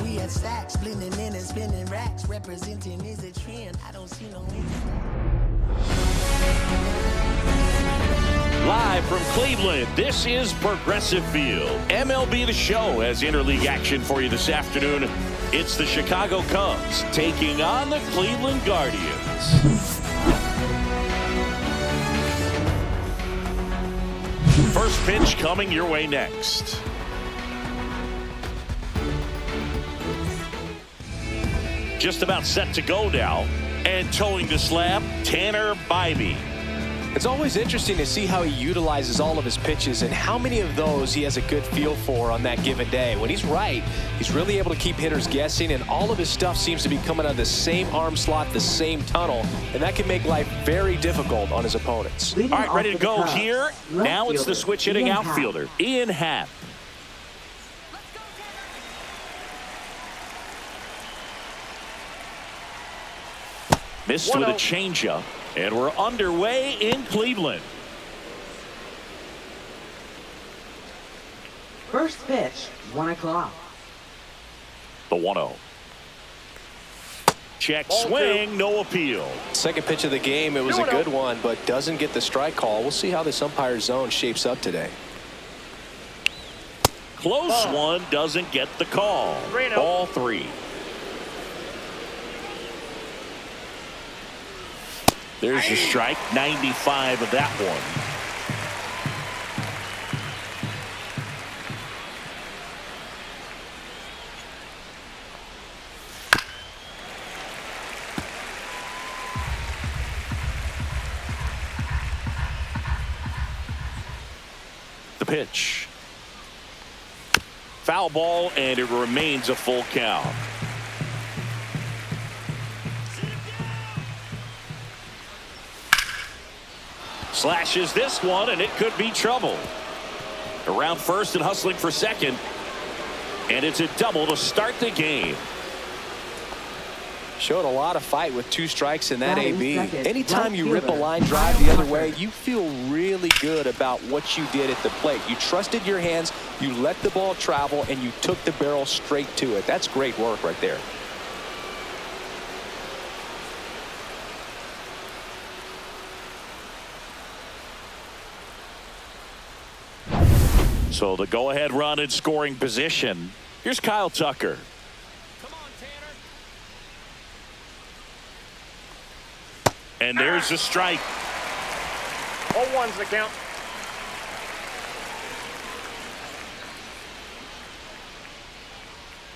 we had stacks, blending in and spinning racks. Representing is a trend. I don't see no end. Live from Cleveland, this is Progressive Field. MLB The Show has interleague action for you this afternoon. It's the Chicago Cubs taking on the Cleveland Guardians. First pitch coming your way next. Just about set to go now. And towing the slab, Tanner Bybee. It's always interesting to see how he utilizes all of his pitches and how many of those he has a good feel for on that given day. When he's right, he's really able to keep hitters guessing, and all of his stuff seems to be coming out of the same arm slot, the same tunnel, and that can make life very difficult on his opponents. All right, ready to go here. Now it's the switch hitting outfielder, Ian Happ. Missed with a changeup, and we're underway in Cleveland. First pitch, 1 o'clock. The 1-0. Check swing, no appeal. Second pitch of the game, it was a good one, but doesn't get the strike call. We'll see how this umpire zone shapes up today. Close one, doesn't get the call. Ball 3. There's the strike, 95 of that one. The pitch. Foul ball, and it remains a full count. Slashes this one, and it could be trouble. Around first and hustling for second. And it's a double to start the game. Showed a lot of fight with 2 strikes in that AB. Anytime you rip a line drive the other way, you feel really good about what you did at the plate. You trusted your hands, you let the ball travel, and you took the barrel straight to it. That's great work right there. So the go-ahead run in scoring position. Here's Kyle Tucker. Come on, Tanner. And there's a strike. 0-1's the count.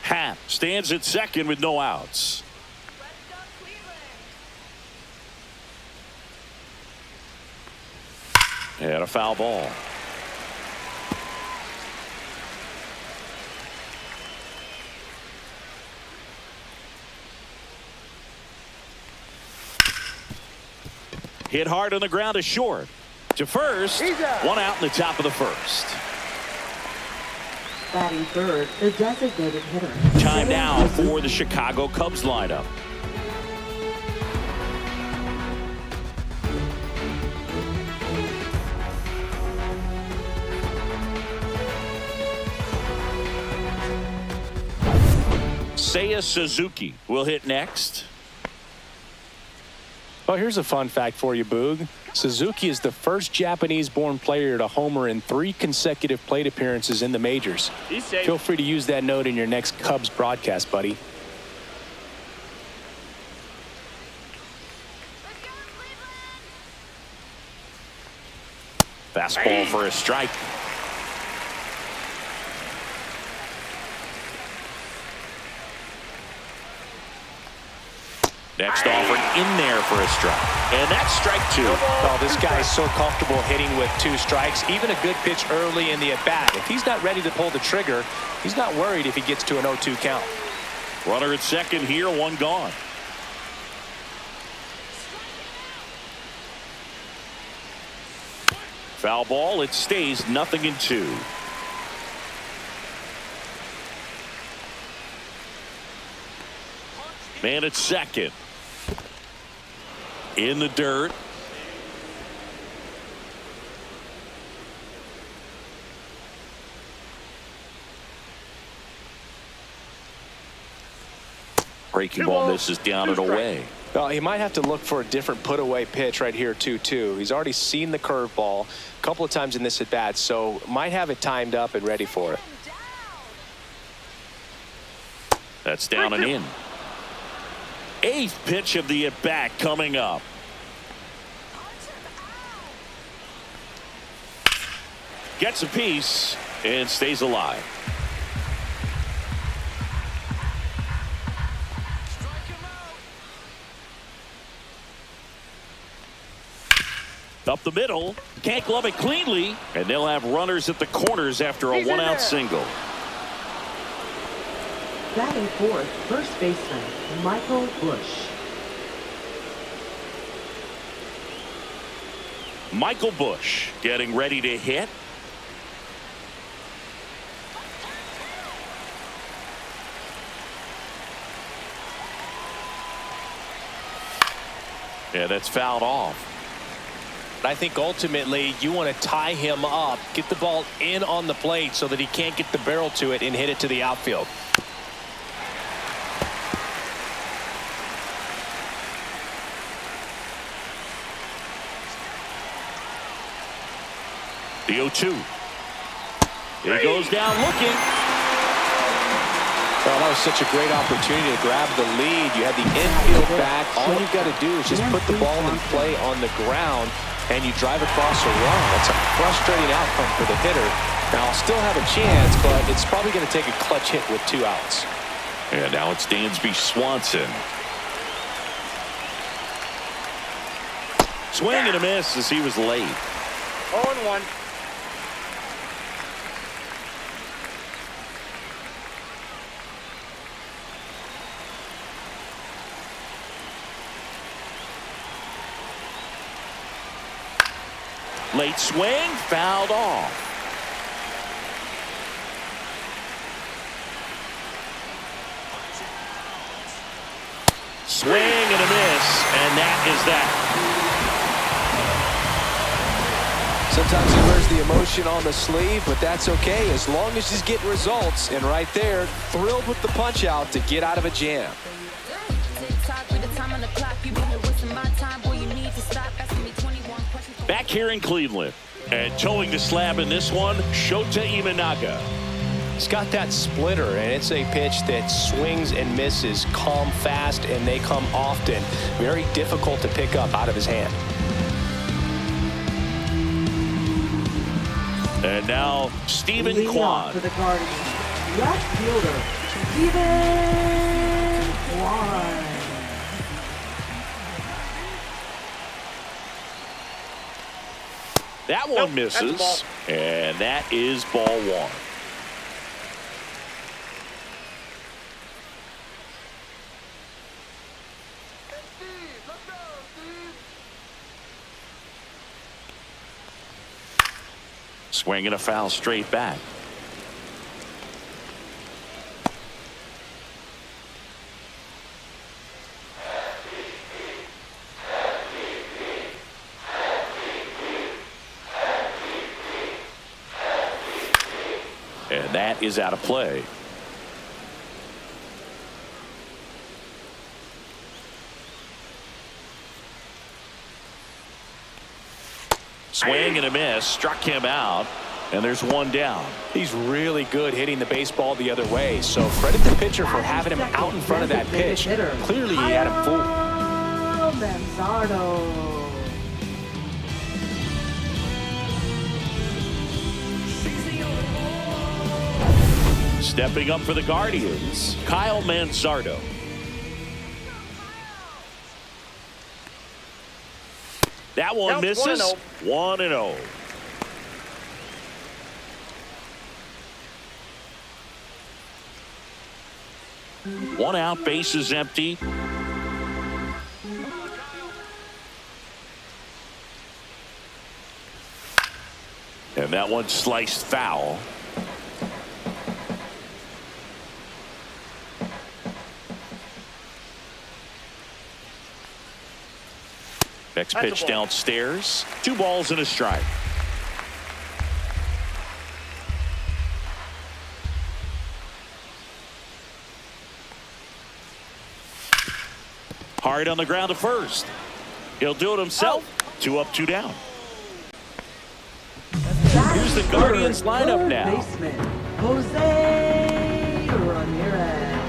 Happ stands at second with no outs. Let's go, Cleveland. And a foul ball. Hit hard on the ground to short. To first. One out in the top of the first. Batting third, the designated hitter. Time now for the Chicago Cubs lineup. Seiya Suzuki will hit next. Well, here's a fun fact for you, Boog. Suzuki is the first Japanese-born player to homer in 3 consecutive plate appearances in the majors. Feel free to use that note in your next Cubs broadcast, buddy. Fastball for a strike. Next offering in there for a strike. And that's strike 2. Oh, this guy is so comfortable hitting with 2 strikes. Even a good pitch early in the at-bat. If he's not ready to pull the trigger, he's not worried if he gets to an 0-2 count. Runner at second here, 1 gone. Foul ball, it stays 0-2. Man at second. In the dirt. Breaking ball misses down and away. Well, he might have to look for a different put-away pitch right here, 2-2. He's already seen the curveball a couple of times in this at-bat, so might have it timed up and ready for it. That's down and in. 8th pitch of the at-bat coming up. Gets a piece and stays alive. Up the middle, can't glove it cleanly, and they'll have runners at the corners after a one-out single. Batting fourth, first baseman, Michael Bush. Michael Bush getting ready to hit. Yeah, that's fouled off. I think ultimately you want to tie him up, get the ball in on the plate so that he can't get the barrel to it and hit it to the outfield. The 0-2. He goes down looking. Well, that was such a great opportunity to grab the lead. You had the infield back. All you've got to do is just put the ball in play on the ground, and you drive across a run. That's a frustrating outcome for the hitter. Now, I'll still have a chance, but it's probably going to take a clutch hit with 2 outs. And now it's Dansby Swanson. Swing and a miss as he was late. 0-1. Late swing, fouled off. Swing and a miss, and that is that. Sometimes he wears the emotion on the sleeve, but that's okay as long as he's getting results. And right there, thrilled with the punch out to get out of a jam. Back here in Cleveland, and towing the slab in this one, Shota Imanaga. He's got that splitter, and it's a pitch that swings and misses, come fast, and they come often. Very difficult to pick up out of his hand. And now Stephen Leading off Kwan. for the Guardians, left fielder, Stephen Kwan. That one Nope, misses, that's a ball. and that is ball 1. Swing and a foul straight back. And that is out of play. Swing and a miss, struck him out, and there's one down. He's really good hitting the baseball the other way, so credit the pitcher for having him out in front of that pitch. Clearly he had him fooled. Manzardo. Stepping up for the Guardians, Kyle Manzardo. That one Counts misses. 1-0. 1-0. One out, base is empty. And that one sliced foul. Next That's a pitch ball. downstairs. 2 balls and a strike. Hard on the ground to first. He'll do it himself. 2 up, 2 down. Here's the Guardians lineup third now. Baseman, Jose Ramirez.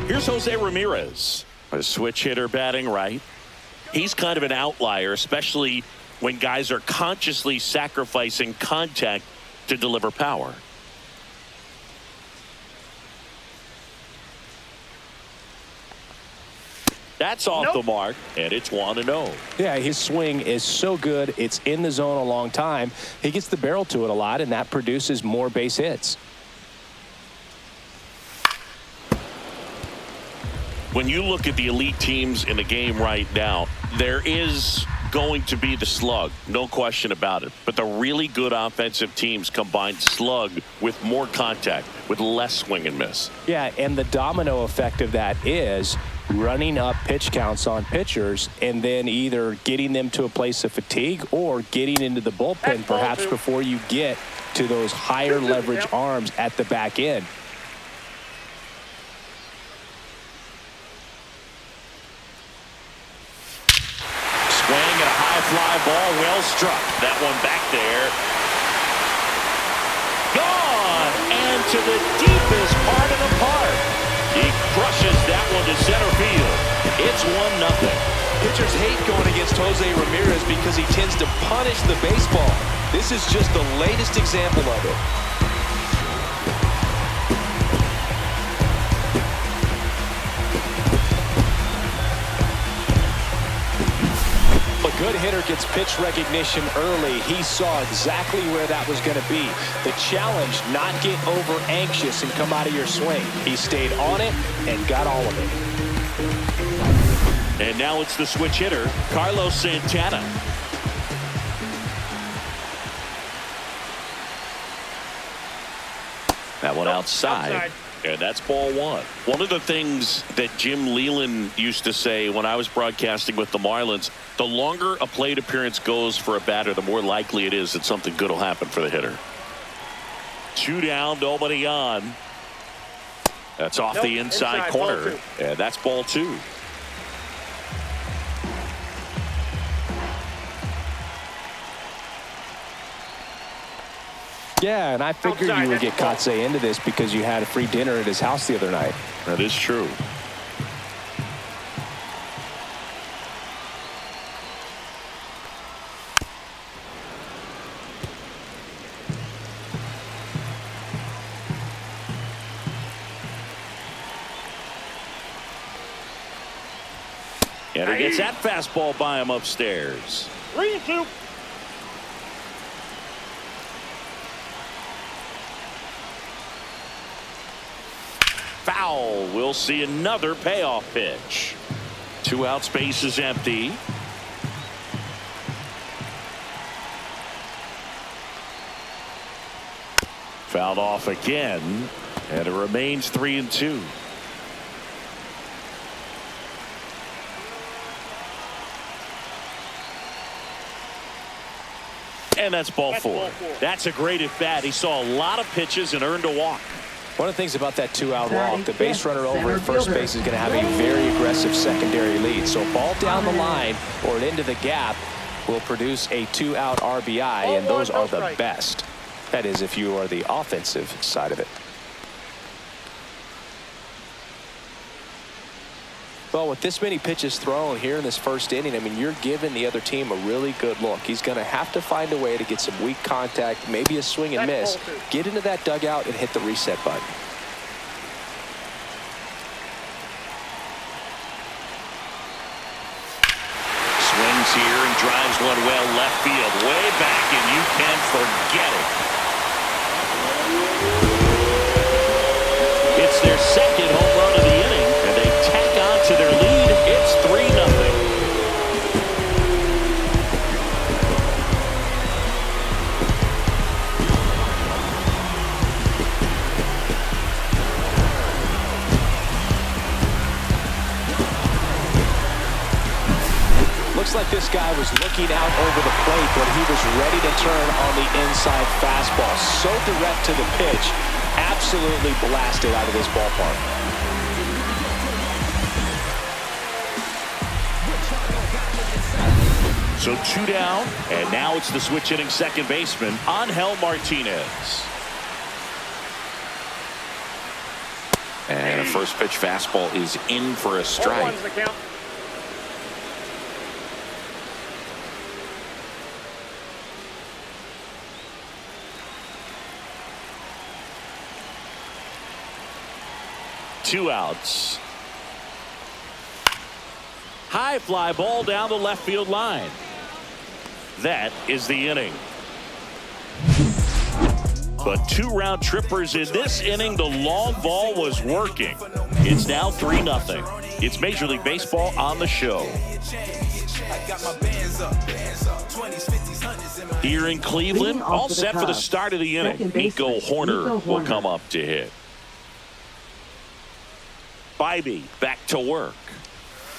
Here's Jose Ramirez, a switch hitter batting right. He's kind of an outlier, especially when guys are consciously sacrificing contact to deliver power. That's off the mark, and it's 1-0. Yeah, his swing is so good. It's in the zone a long time. He gets the barrel to it a lot, and that produces more base hits. When you look at the elite teams in the game right now, there is going to be the slug, no question about it. But the really good offensive teams combine slug with more contact, with less swing and miss. Yeah, and the domino effect of that is running up pitch counts on pitchers and then either getting them to a place of fatigue or getting into the bullpen perhaps before you get to those higher leverage arms at the back end. Fly ball, well struck. That one back there. Gone! And to the deepest part of the park. He crushes that one to center field. It's 1-0. Pitchers hate going against Jose Ramirez because he tends to punish the baseball. This is just the latest example of it. Good hitter gets pitch recognition early. He saw exactly where that was going to be. The challenge, not get over anxious and come out of your swing. He stayed on it and got all of it. And now it's the switch hitter, Carlos Santana. That one outside. And that's ball 1. One of the things that Jim Leland used to say when I was broadcasting with the Marlins, the longer a plate appearance goes for a batter, the more likely it is that something good will happen for the hitter. 2 down, nobody on. That's off the inside corner. And that's ball 2. Yeah, and I figured you would get Kotsay into this because you had a free dinner at his house the other night. That is true. And he gets that fastball by him upstairs. 3-2. Foul. We'll see another payoff pitch. 2 out, space is empty. Fouled off again, and it remains 3-2. And that's ball 4. That's a great at bat. He saw a lot of pitches and earned a walk. One of the things about that 2-out walk, the base runner over at first base is going to have a very aggressive secondary lead. So a ball down the line or into the gap will produce a 2-out RBI, and those are the best. That is, if you are the offensive side of it. Well, with this many pitches thrown here in this first inning, I mean, you're giving the other team a really good look. He's going to have to find a way to get some weak contact, maybe a swing and miss, get into that dugout and hit the reset button. Swings here and drives one well left field, way back, and you can forget it. It's their second home run of the inning, and they tack on to their lead. It's 3-0. Looks like this guy was looking out over the plate, but he was ready to turn on the inside fastball. So direct to the pitch. Absolutely blasted out of this ballpark. So 2 down, and now it's the switch-hitting second baseman, Angel Martinez. And a first pitch fastball is in for a strike. 0-1's the count. Two outs. High fly ball down the left field line. That is the inning. But 2 round trippers in this inning. The long ball was working. It's now 3-0. It's Major League Baseball on the show. Here in Cleveland, all set for the start of the inning. Nico Hoerner will come up to hit. Bybee back to work.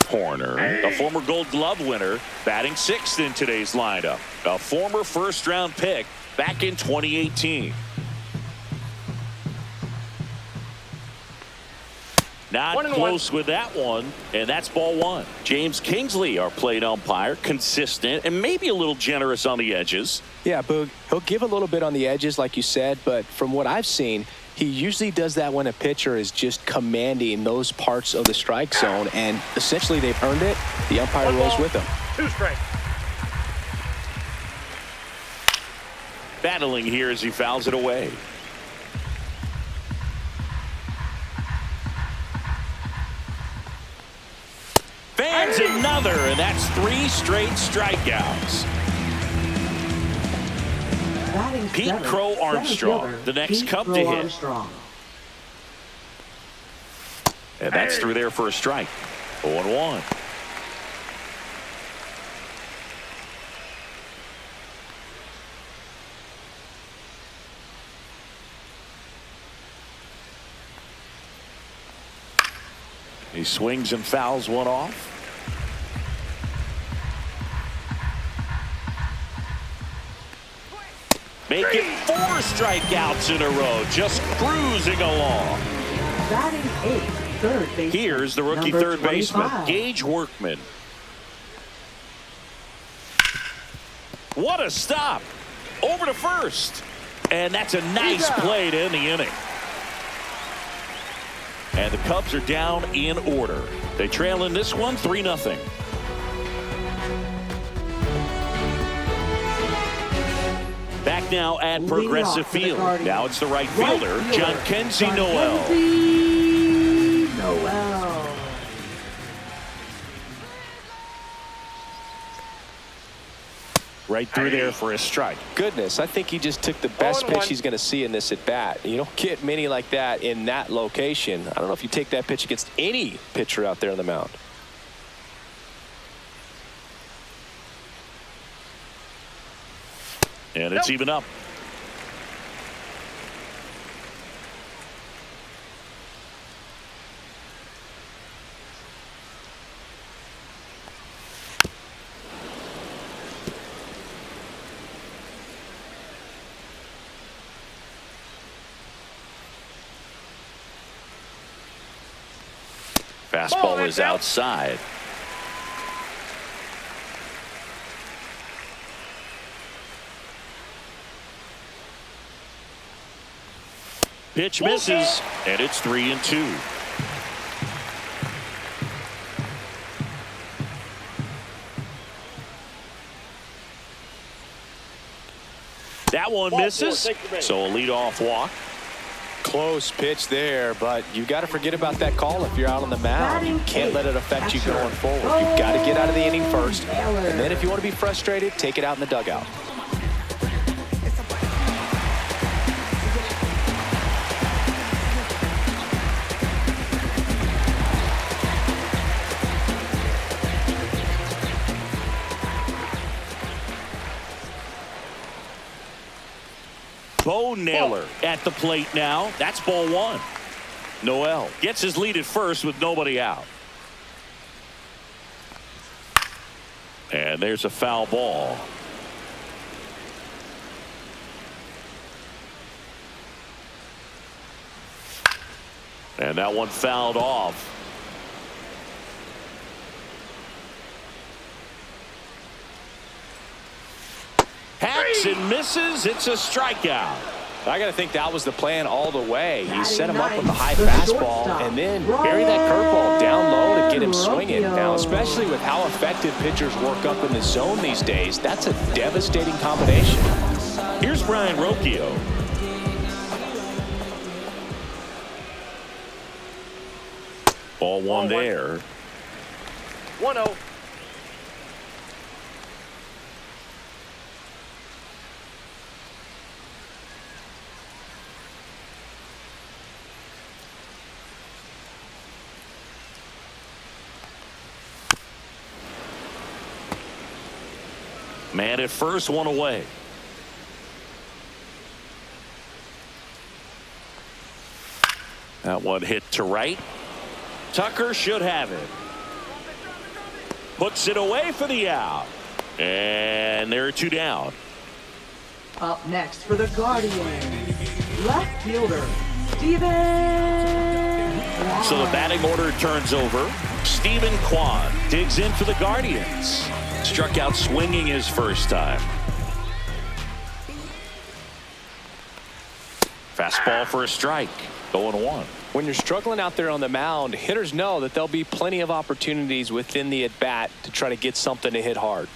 Hoerner, a former Gold Glove winner, batting 6th in today's lineup. A former first-round pick back in 2018. Not close with that one, and that's ball 1. James Kingsley, our plate umpire, consistent and maybe a little generous on the edges. Yeah, Boog, he'll give a little bit on the edges, like you said, but from what I've seen, he usually does that when a pitcher is just commanding those parts of the strike zone, and essentially they've earned it. The umpire rolls with them. 2 strikes. Battling here as he fouls it away. Fans another, and that's 3 straight strikeouts. Pete Crow Armstrong, the next Cub to hit. And that's through there for a strike. 0-1. He swings and fouls one off. Make it 4 strikeouts in a row, just cruising along. Batting 8th, third baseman. Here's the rookie number third baseman, 25. Gage Workman. What a stop. Over to first. And that's a nice play to end the inning. And the Cubs are down in order. They trail in this one 3-0. Back now at Progressive Field. Now it's the right fielder, John Kenzie Noel. Right through there for a strike. Goodness, I think he just took the best pitch he's going to see in this at bat. You don't get many like that in that location. I don't know if you take that pitch against any pitcher out there on the mound. And it's even up. Fastball is outside. Pitch misses, and it's 3-2. That one misses, so a leadoff walk. Close pitch there, but you got to forget about that call if you're out on the mound. You can't let it affect you going forward. You've got to get out of the inning first, and then if you want to be frustrated, take it out in the dugout. Bo Naylor at the plate now. That's ball 1. Noel gets his lead at first with nobody out. And And there's a foul ball. And that one fouled off. Hacks and misses. It's a strikeout. I got to think that was the plan all the way. He set him up with a high fastball and then bury that curveball down low to get him swinging. Now, especially with how effective pitchers work up in the zone these days, that's a devastating combination. Here's Brian Rocchio. Ball one there. 1-0. Man at first, one away. That one hit to right. Tucker should have it. Puts it away for the out. And there are two down. Up next for the Guardians, left fielder, Steven. So the batting order turns over. Stephen Kwan digs in for the Guardians. Struck out swinging his first time. Fastball for a strike. 0-1. When you're struggling out there on the mound, hitters know that there'll be plenty of opportunities within the at-bat to try to get something to hit hard.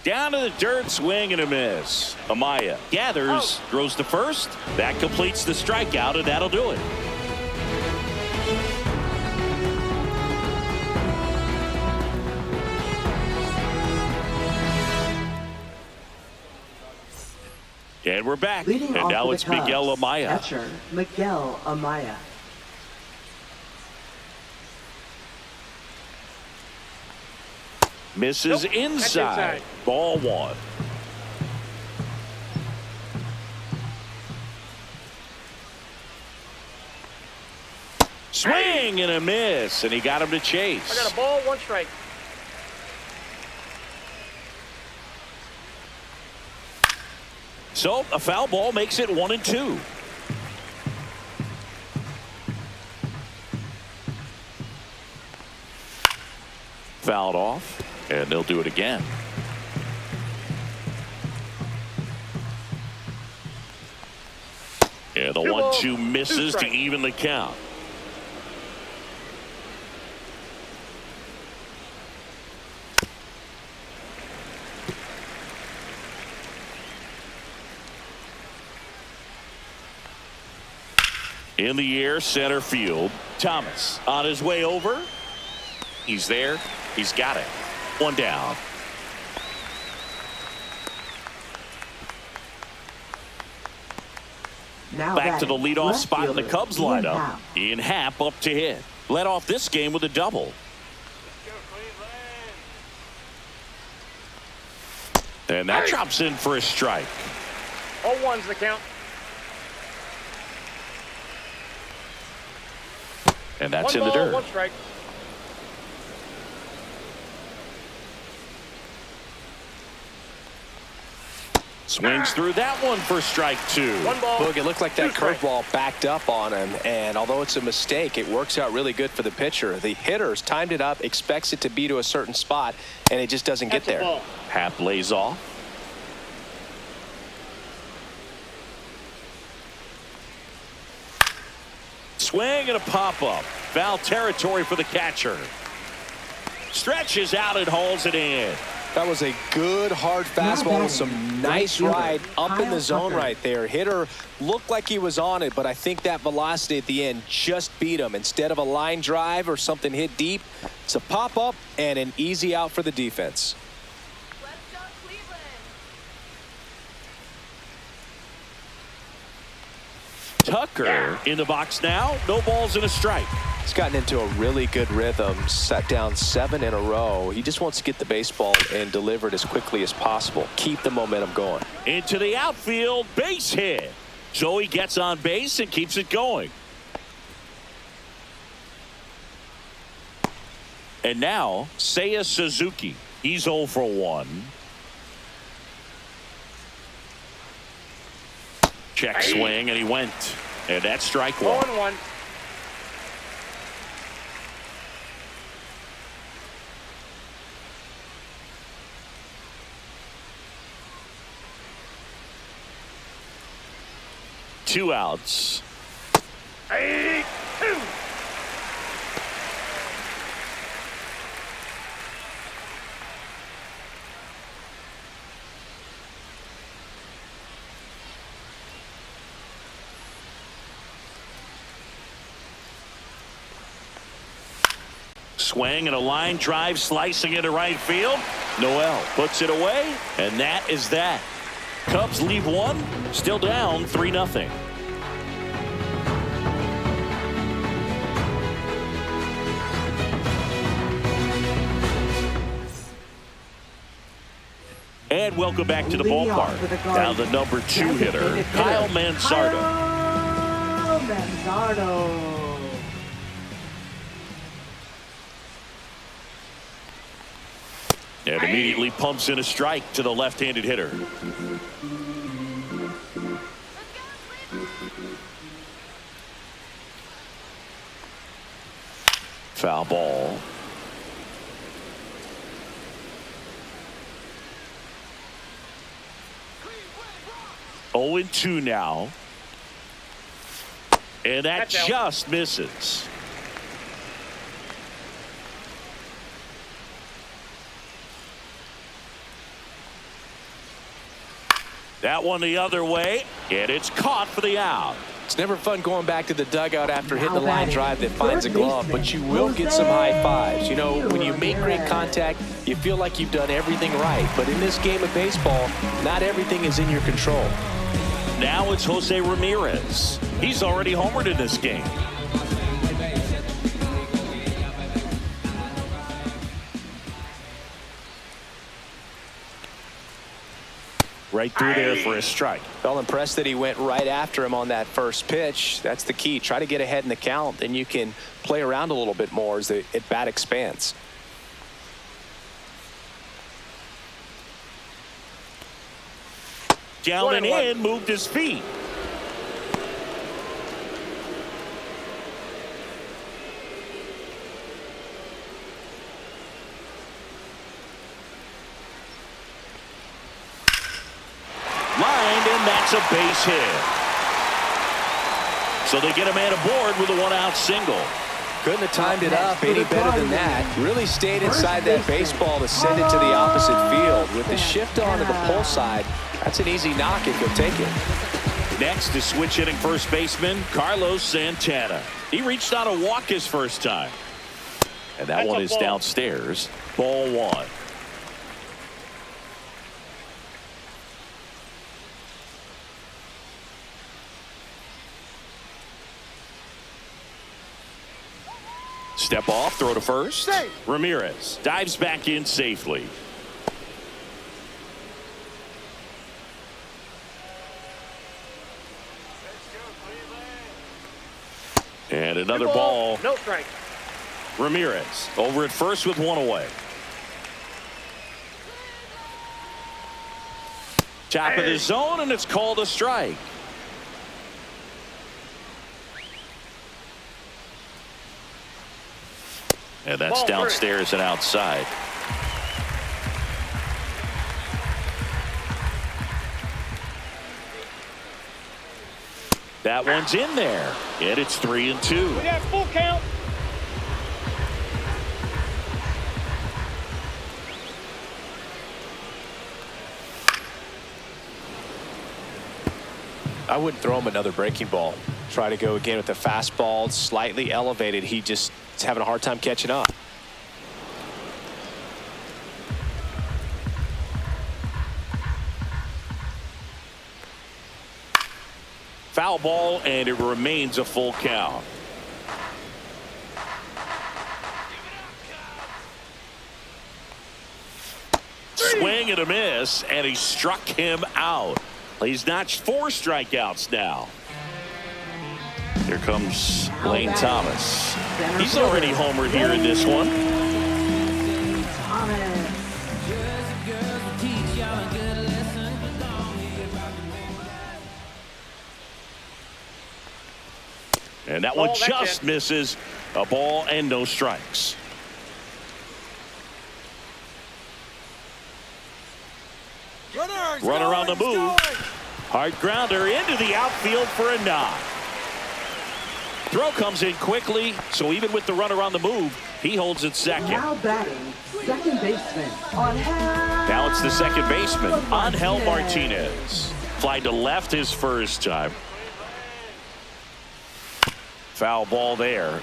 Down to the dirt, swing and a miss. Amaya gathers, throws to first. That completes the strikeout, and that'll do it. And we're back. Leading and off now for it's the Cubs, Miguel Amaya. Catcher Miguel Amaya. Misses Nope. inside. Ball one. Swing and a miss, and he got him to chase. I got a ball, one strike. So a foul ball makes it 1-2. Fouled off, and they'll do it again. And the 1-2 misses to even the count. In the air, center field. Thomas on his way over. He's there. He's got it. One down. Now Back to the batting, leadoff left spot in the fielder, Cubs Ian lineup. Happ. Ian Happ up to hit. Led off this game with a double. And that drops in for a strike. 0-1's the count. And that's One in the ball, dirt. one strike. Swings through that one for strike two. One ball. Look, it looked like that two strikes. curveball backed up on him, and although it's a mistake, it works out really good for the pitcher. The hitter's timed it up, expects it to be to a certain spot, and it just doesn't get That's a there. ball. Happ lays off. Swing and a pop-up. Foul territory for the catcher. Stretches out and hauls it in. That was a good hard fastball with some nice ride up in the zone right there. Hitter looked like he was on it, but I think that velocity at the end just beat him. Instead of a line drive or something hit deep, it's a pop-up and an easy out for the defense. Let's go, Cleveland. Tucker in the box now. No balls and a strike. He's gotten into a really good rhythm, set down 7 in a row. He just wants to get the baseball and deliver it as quickly as possible. Keep the momentum going. Into the outfield, base hit. So he gets on base and keeps it going. And now, Seiya Suzuki. He's 0 for 1. Check swing, and he went. And that's strike 1. 0-1. Two outs. 8-2. Swing and a line drive slicing into right field. Noel puts it away, and that is that. Cubs leave 1, still down 3-0. And welcome back to the ballpark. Now the number 2 hitter, Kyle Manzardo. Kyle Manzardo. And immediately pumps in a strike to the left-handed hitter. Foul ball. Oh, 0-2 now. And that That's out. just misses. That one the other way, and it's caught for the out. It's never fun going back to the dugout after hitting a line drive that finds a glove, but you will get some high fives. You know, when you make great contact, you feel like you've done everything right. But in this game of baseball, not everything is in your control. Now it's Jose Ramirez. He's already homered in this game. Right through there for a strike. Well, impressed that he went right after him on that first pitch. That's the key. Try to get ahead in the count, then you can play around a little bit more as the at-bat expands. Down and in, moved his feet. Lined, and that's a base hit. So they get a man aboard with a 1-out single. Couldn't have timed it up any better than that. Really stayed inside that baseball to send it to the opposite field. With the shift on to the pull side, that's an easy knock if you'll take it. Next is switch hitting first baseman Carlos Santana. He reached on a walk his first time. And that one is downstairs. Ball 1. Step off, throw to first. Ramirez dives back in safely. And another ball. No strike. Ramirez over at first with 1 away. Top of the zone, and it's called a strike. And that's downstairs and outside. That one's in there, and it's 3-2. We got full count. I wouldn't throw him another breaking ball. Try to go again with the fastball, slightly elevated. He just is having a hard time catching up. Foul ball, and it remains a full count. Swing and a miss, and he struck him out. He's notched 4 strikeouts now. Here comes Lane Thomas. He's already homered here in this one. And that one just misses. A ball and no strikes. Runner on the move. Hard grounder into the outfield for a knock. Throw comes in quickly, so even with the runner on the move, he holds it second. Now batting, second baseman, Now it's the second baseman, Angel Martinez. Fly to left his first time. Foul ball there.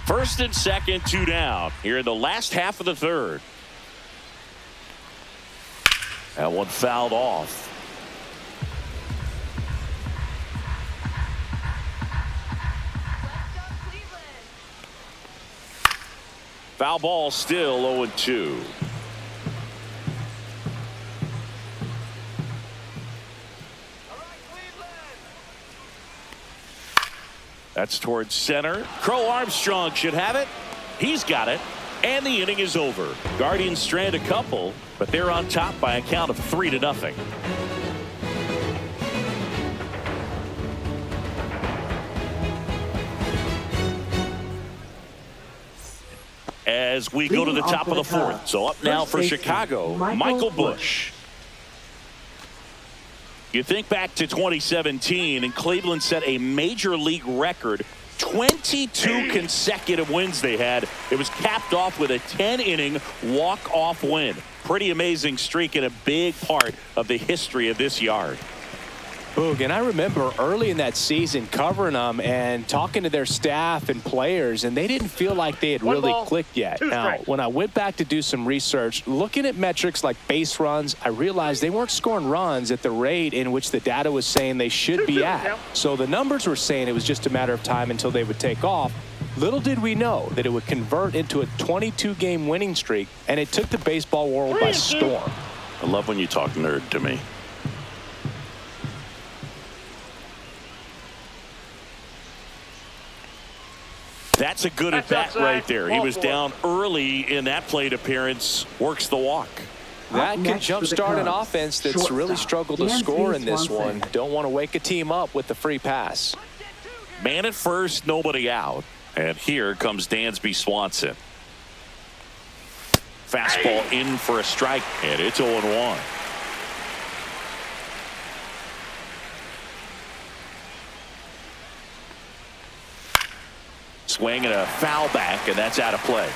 First and second, 2 down here in the last half of the third. That one fouled off. Foul ball, still 0-2. That's towards center. Crow Armstrong should have it. He's got it. And the inning is over. Guardians strand a couple, but they're on top by a count of 3-0. As we go to the top of the fourth. So up now for Chicago, Michael Busch. You think back to 2017, and Cleveland set a major league record. 22 consecutive wins they had. It was capped off with a 10-inning walk-off win. Pretty amazing streak and a big part of the history of this yard. Boog, and I remember early in that season covering them and talking to their staff and players, and they didn't feel like they had really clicked yet. Now, when I went back to do some research, looking at metrics like base runs, I realized they weren't scoring runs at the rate in which the data was saying they should be at. So the numbers were saying it was just a matter of time until they would take off. Little did we know that it would convert into a 22-game winning streak, and it took the baseball world by storm. I love when you talk nerd to me. That's a good at-bat right there. He was down early in that plate appearance. Works the walk. That could jumpstart an offense that's really struggled to score in this one. Don't want to wake a team up with the free pass. Man at first, nobody out. And here comes Dansby Swanson. Fastball in for a strike, and it's 0-1. Swing and a foul back, and that's out of play.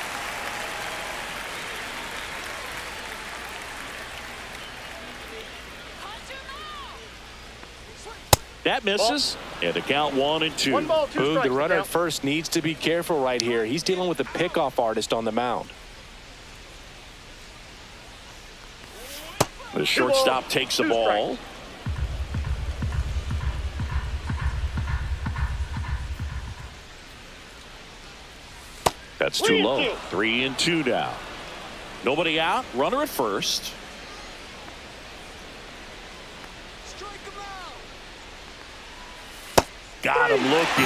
That misses, and the count 1-2. Boog, the runner at first needs to be careful right here. He's dealing with a pickoff artist on the mound. The shortstop takes the ball. That's too low. 3-2 now. Nobody out. Runner at first. Got him looking.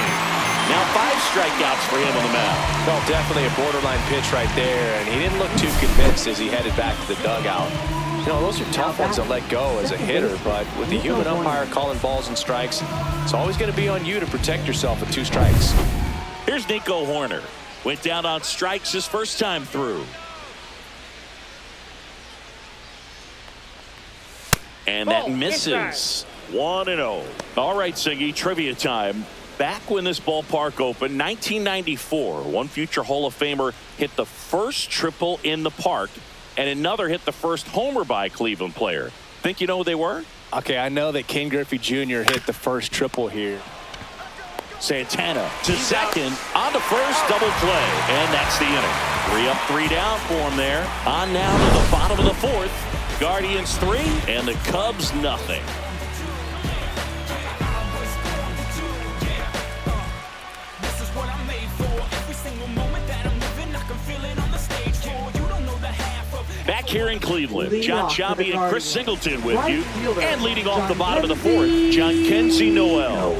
Now 5 strikeouts for him on the mound. Well, definitely a borderline pitch right there, and he didn't look too convinced as he headed back to the dugout. You know, those are tough ones to let go as a hitter, but with the human umpire calling balls and strikes, it's always going to be on you to protect yourself with 2 strikes. Here's Nico Horner. Went down on strikes his first time through. And that misses. 1-0. All right, Siggy, trivia time. Back when this ballpark opened, 1994, one future Hall of Famer hit the first triple in the park, and another hit the first homer by a Cleveland player. Think you know who they were? Okay, I know that Ken Griffey Jr. hit the first triple here. Santana to second, on to first, double play, and that's the inning. 3 up, 3 down for him there. On now to the bottom of the fourth. Guardians 3 and the Cubs nothing. here in Cleveland. Leading John off for Sciambi the and Chris Guardians. Singleton with Right you. fielder, And leading off the John bottom of the Kenzie fourth, John Kenzie Noel.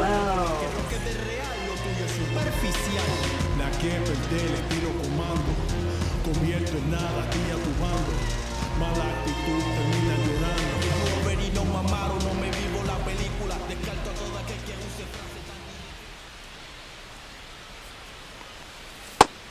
La que perder, le tiro comando. Convierto en nada aquí a tu bando. Mala actitud termina llorando. You already know my motto, no me vivo la película. Descarto a toda aquel que use frase tan.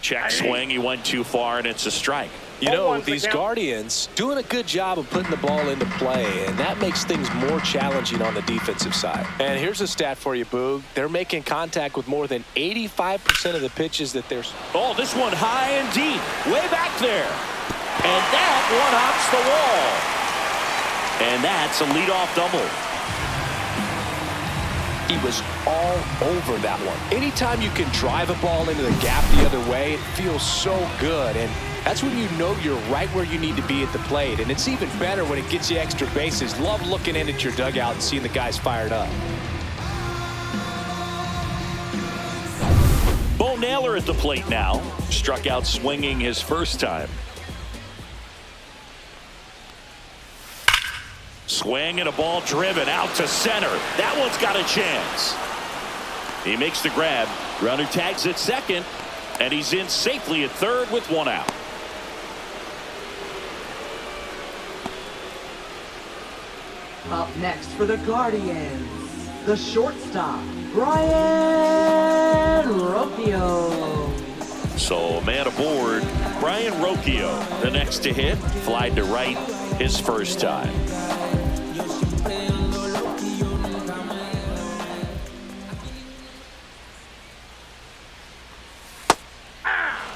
Check swing. He went too far, and it's a strike. You know, these Guardians doing a good job of putting the ball into play, and that makes things more challenging on the defensive side. And here's a stat for you, Boog. They're making contact with more than 85% of the pitches that they're... Oh, this one high and deep, way back there. And that one hops the wall. And that's a leadoff double. He was all over that one. Anytime you can drive a ball into the gap the other way, it feels so good. And that's when you know you're right where you need to be at the plate. And it's even better when it gets you extra bases. Love looking in at your dugout and seeing the guys fired up. Bo Naylor at the plate now. Struck out swinging his first time. Swing and a ball driven out to center. That one's got a chance. He makes the grab. Runner tags at second, and he's in safely at third with one out. Up next for the Guardians, the shortstop, Brian Rocchio. So man aboard, Brian Rocchio, the next to hit, flied to right his first time.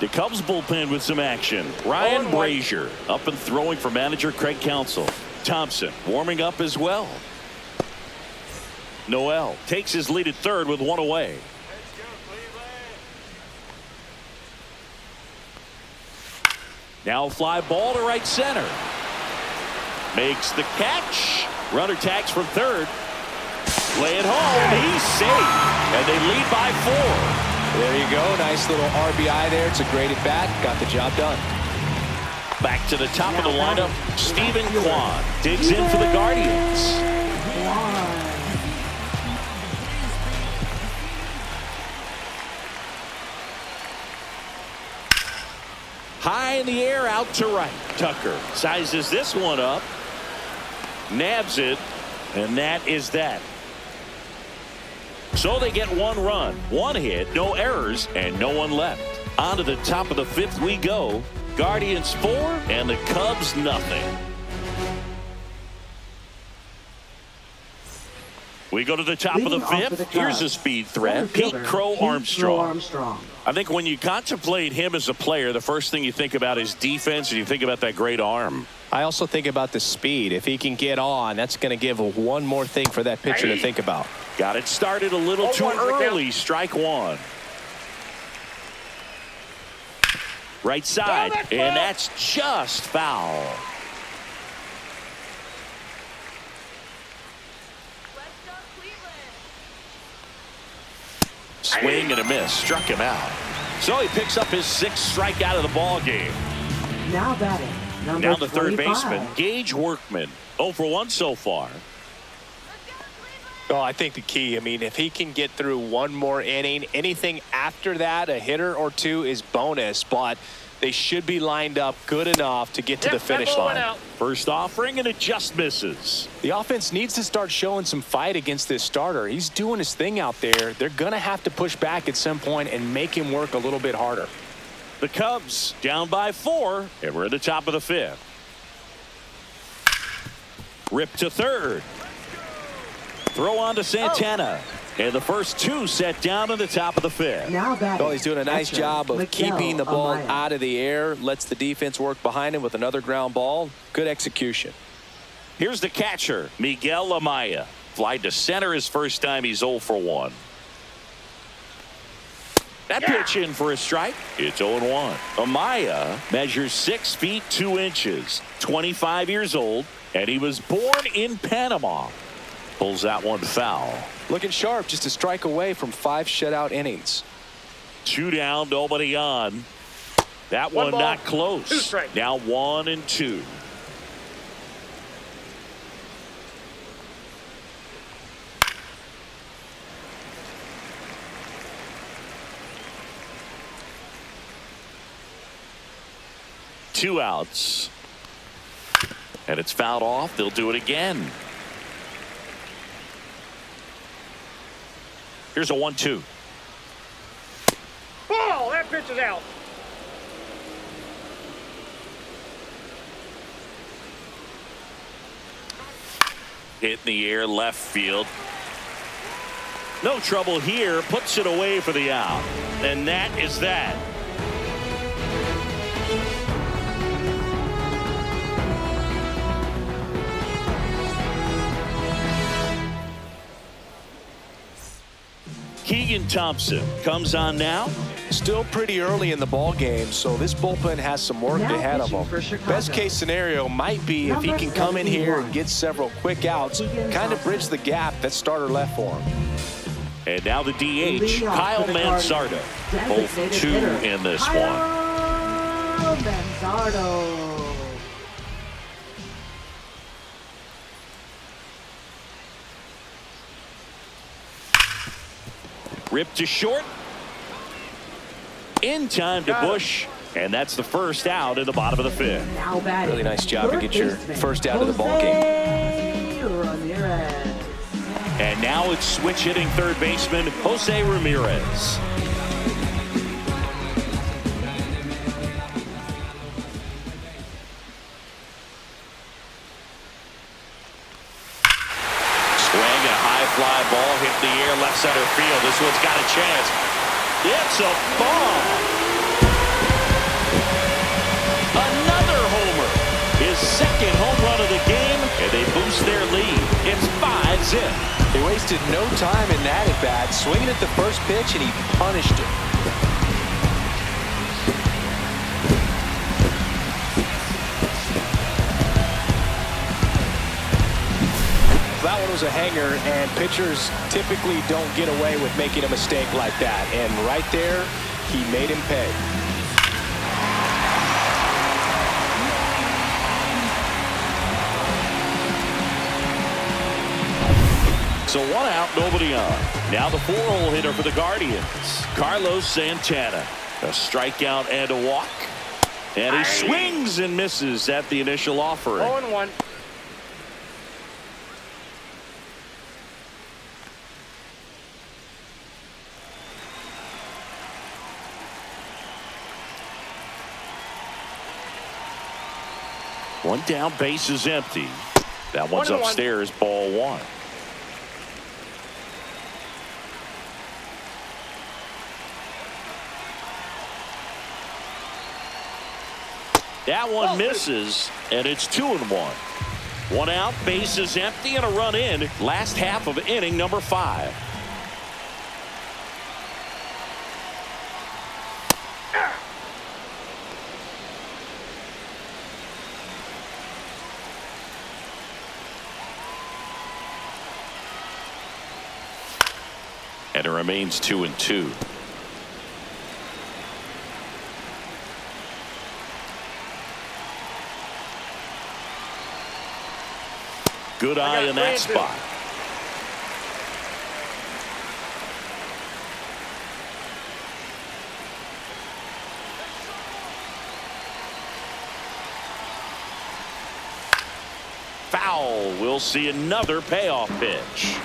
The Cubs bullpen with some action. Ryan Brazier up and throwing for manager Craig Counsell. Thompson warming up as well. Noel takes his lead at third with one away. Now fly ball to right center. Makes the catch. Runner tags from third. Play it home. He's safe. And they lead by 4. There you go. Nice little RBI there. It's a great at bat. Got the job done. Back to the top of the lineup. Stephen Kwan digs in for the Guardians. High in the air out to right. Tucker sizes this one up. Nabs it. And that is that. So they get one run, one hit, no errors, and no one left. On to the top of the fifth we go. Guardians 4 and the Cubs nothing. We go to the top of the fifth. Here's a speed threat. Pete Crow Armstrong. I think when you contemplate him as a player, the first thing you think about is defense, and you think about that great arm. I also think about the speed. If he can get on, that's going to give one more thing for that pitcher to think about. Got it started a little too early. Strike one. Right side, and that's just foul. Swing and a miss. Struck him out. So he picks up his 6th strikeout of the ball game. Now batting. Now the third 25. baseman, Gage Workman. 0 for 1 so far. Oh, I think the key, I mean, if he can get through one more inning, anything after that, a hitter or two is bonus, but they should be lined up good enough to get to the finish line. First offering, and it just misses. The offense needs to start showing some fight against this starter. He's doing his thing out there. They're going to have to push back at some point and make him work a little bit harder. The Cubs down by 4, and we're at the top of the 5th. Rip to third. Throw on to Santana. And the first 2 set down to the top of the 5th. Now batting. Oh, he's doing a nice job of keeping the ball out of the air. Lets the defense work behind him with another ground ball. Good execution. Here's the catcher, Miguel Amaya. Flied to center his first time. He's 0 for 1. That pitch in for a strike. It's 0-1. Amaya measures 6 feet 2 inches, 25 years old, and he was born in Panama. Pulls that one foul. Looking sharp, just a strike away from 5 shutout innings. 2 down, nobody on. That one not close. Now 1-2. 2 outs. And it's fouled off. They'll do it again. Here's a 1-2. Ball! That pitch is out. Hit in the air, left field. No trouble here. Puts it away for the out. And that is that. Keegan Thompson comes on now. Still pretty early in the ball game, so this bullpen has some work Now ahead of pitching him. for Chicago. Best case scenario might be if he Number can come in here 71. and get several quick outs, Keegan kind of Thompson. bridge the gap that starter left for him. And now the DH, Leading off Kyle for the Manzardo. Guardians, Both designated 2 hitter, in this one. Kyle Manzardo. Ripped to short. In time to Bush. And that's the first out in the bottom of the 5th. Now batting. Really nice job to third get your baseman, first out of the ball game. Jose Ramirez. And now it's switch hitting third baseman Jose Ramirez. Swing and a high fly ball hit in the air left center field. This one's got a chance. It's a ball. Another homer. His second home run of the game, and they boost their lead. It's 5-zip. They wasted no time in that at bat, swinging at the first pitch, and he punished it. That one was a hanger, and pitchers typically don't get away with making a mistake like that. And right there, he made him pay. So 1 out, nobody on. Now the 4-hole hitter for the Guardians, Carlos Santana. A strikeout and a walk. And he swings and misses at the initial offering. 0-1. One down, base is empty. That one's 1-1. upstairs, ball 1. That one misses, and it's 2-1. 1 out, base is empty, and a run in. Last half of inning number 5. And it remains 2-2. Good eye in that spot. Foul. We'll see another payoff pitch.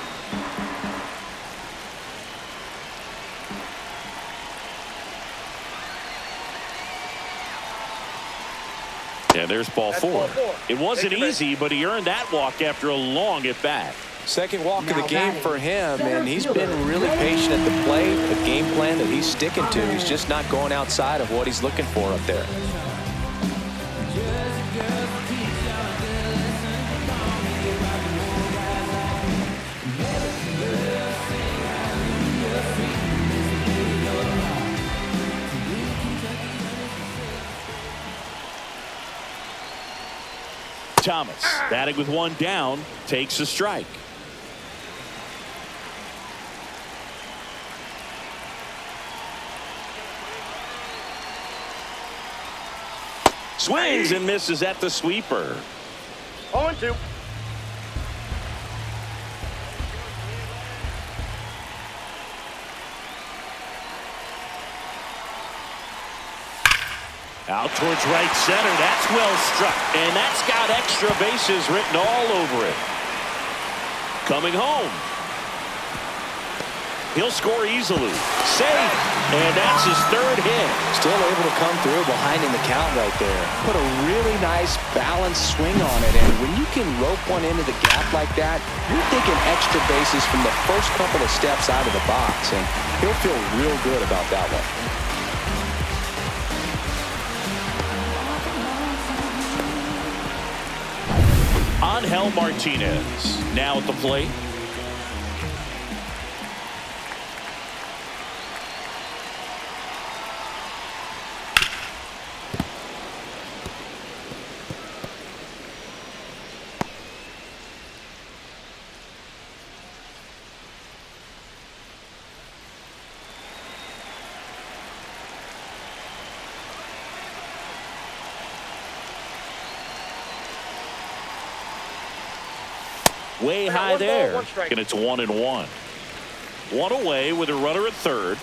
And there's ball 4. It wasn't easy, but he earned that walk after a long at bat. Second walk of the Now game batting, for him, center and he's fielder, been really Ray. patient at the plate. The game plan that he's sticking to, he's just not going outside of what he's looking for up there. Thomas, batting with 1 down, takes a strike. Swings and misses at the sweeper. 0-2. Out towards right center. That's well struck. And that's got extra bases written all over it. Coming home. He'll score easily. Safe. And that's his third hit. Still able to come through behind in the count right there. Put a really nice balanced swing on it. And when you can rope one into the gap like that, you're thinking extra bases from the first couple of steps out of the box. And he'll feel real good about that one. Angel Martinez now at the plate. Way high there. And it's 1-1. One away with a runner at third.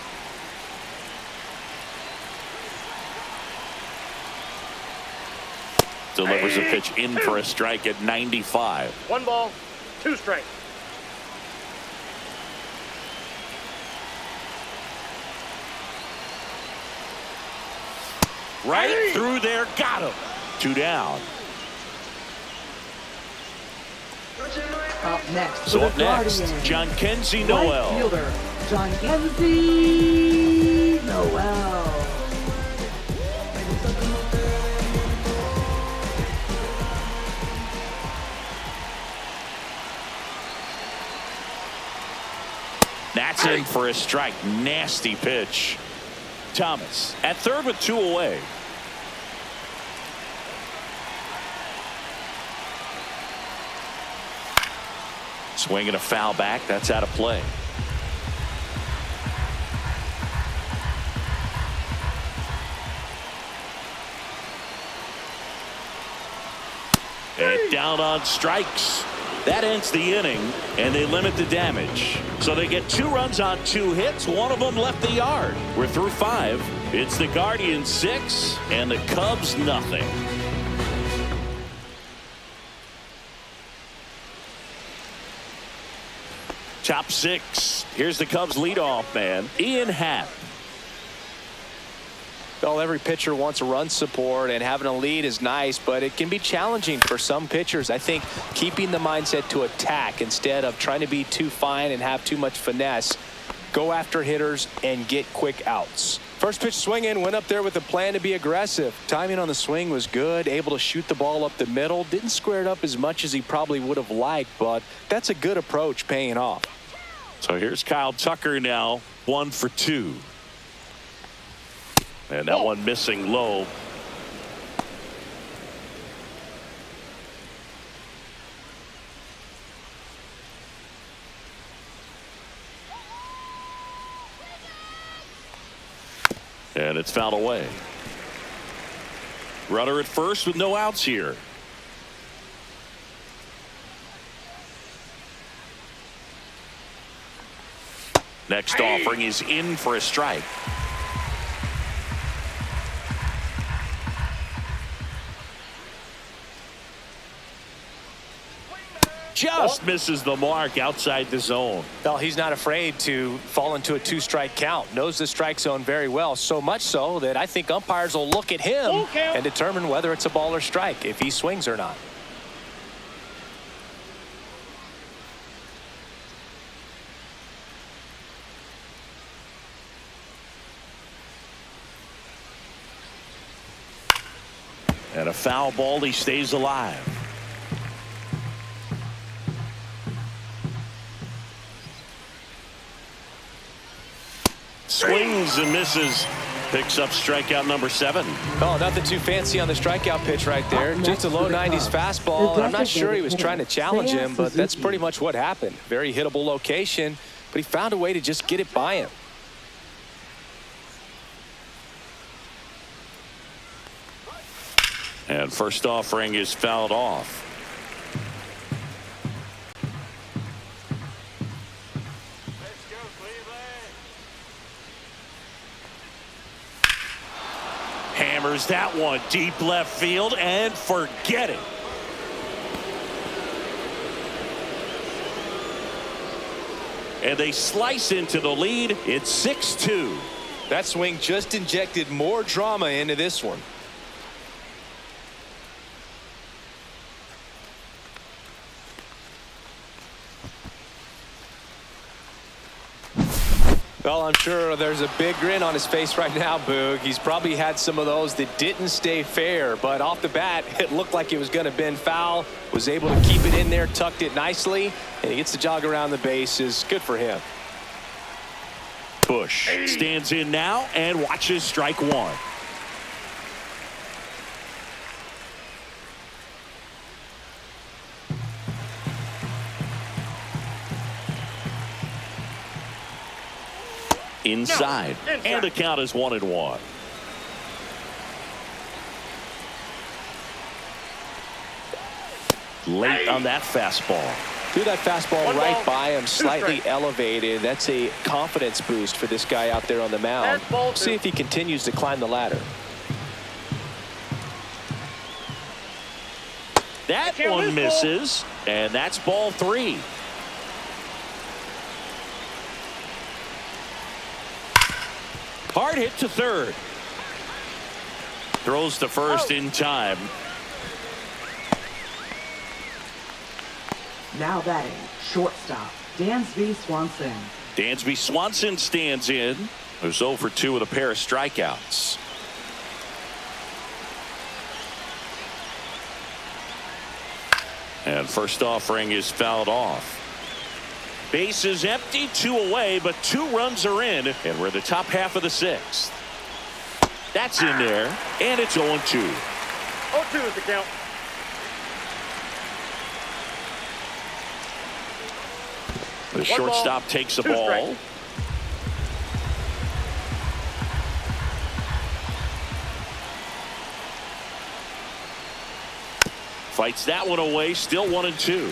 Delivers a pitch in for a strike at 95. 1 ball, 2 strikes. Right through there. Got him. 2 down. Up next, So for up the next, Guardians, John Kenzie right Noel. fielder, John Kenzie Noel. That's in for a strike. Nasty pitch. Thomas at third with 2 away. Swinging a foul back. That's out of play. And down on strikes. That ends the inning, and they limit the damage. So they get 2 runs on 2 hits. One of them left the yard. We're through 5. It's the Guardians 6 and the Cubs nothing. Top 6. Here's the Cubs leadoff man, Ian Happ. Well, every pitcher wants a run support, and having a lead is nice, but it can be challenging for some pitchers. I think keeping the mindset to attack instead of trying to be too fine and have too much finesse. Go after hitters and get quick outs. First pitch swinging, went up there with a plan to be aggressive. Timing on the swing was good, able to shoot the ball up the middle. Didn't square it up as much as he probably would have liked, but that's a good approach paying off. So here's Kyle Tucker now, 1 for 2. And that one missing low. And it's fouled away. Runner at first with no outs here. Next offering is in for a strike. Just misses the mark outside the zone. Well, he's not afraid to fall into a 2-strike count. Knows the strike zone very well, so much so that I think umpires will look at him and determine whether it's a ball or strike, if he swings or not. And a foul ball, he stays alive. Swings and misses. Picks up strikeout number 7. Oh, nothing too fancy on the strikeout pitch right there. Just a low 90s fastball. And I'm not sure he was trying to challenge him, but that's pretty much what happened. Very hittable location, but he found a way to just get it by him. And first offering is fouled off. hammers that one deep left field and forget it. And they slice into the lead. It's 6-2. That swing just injected more drama into this one. Well, I'm sure there's a big grin on his face right now, Boog. He's probably had some of those that didn't stay fair, but off the bat, it looked like it was going to bend foul. Was able to keep it in there, tucked it nicely, and he gets the jog around the bases. Good for him. Bush stands in now and watches strike one. Inside. And the count is 1-1. Late on that fastball. Threw that fastball One right ball, by him, 2 slightly strikes. elevated. That's a confidence boost for this guy out there on the mound. That's ball 2. See if he continues to climb the ladder. That Can't one lose, misses, and that's ball 3. Hard hit to third. Throws to first in time. Now batting, shortstop, Dansby Swanson. Dansby Swanson stands in. Who's 0 for 2 with a pair of strikeouts. And first offering is fouled off. Base is empty, 2 away, but 2 runs are in, and we're the top half of the 6th. That's in there, and it's 0-2. 0-2 is the count. The shortstop takes the 2 ball. strikes. Fights that one away, still 1-2.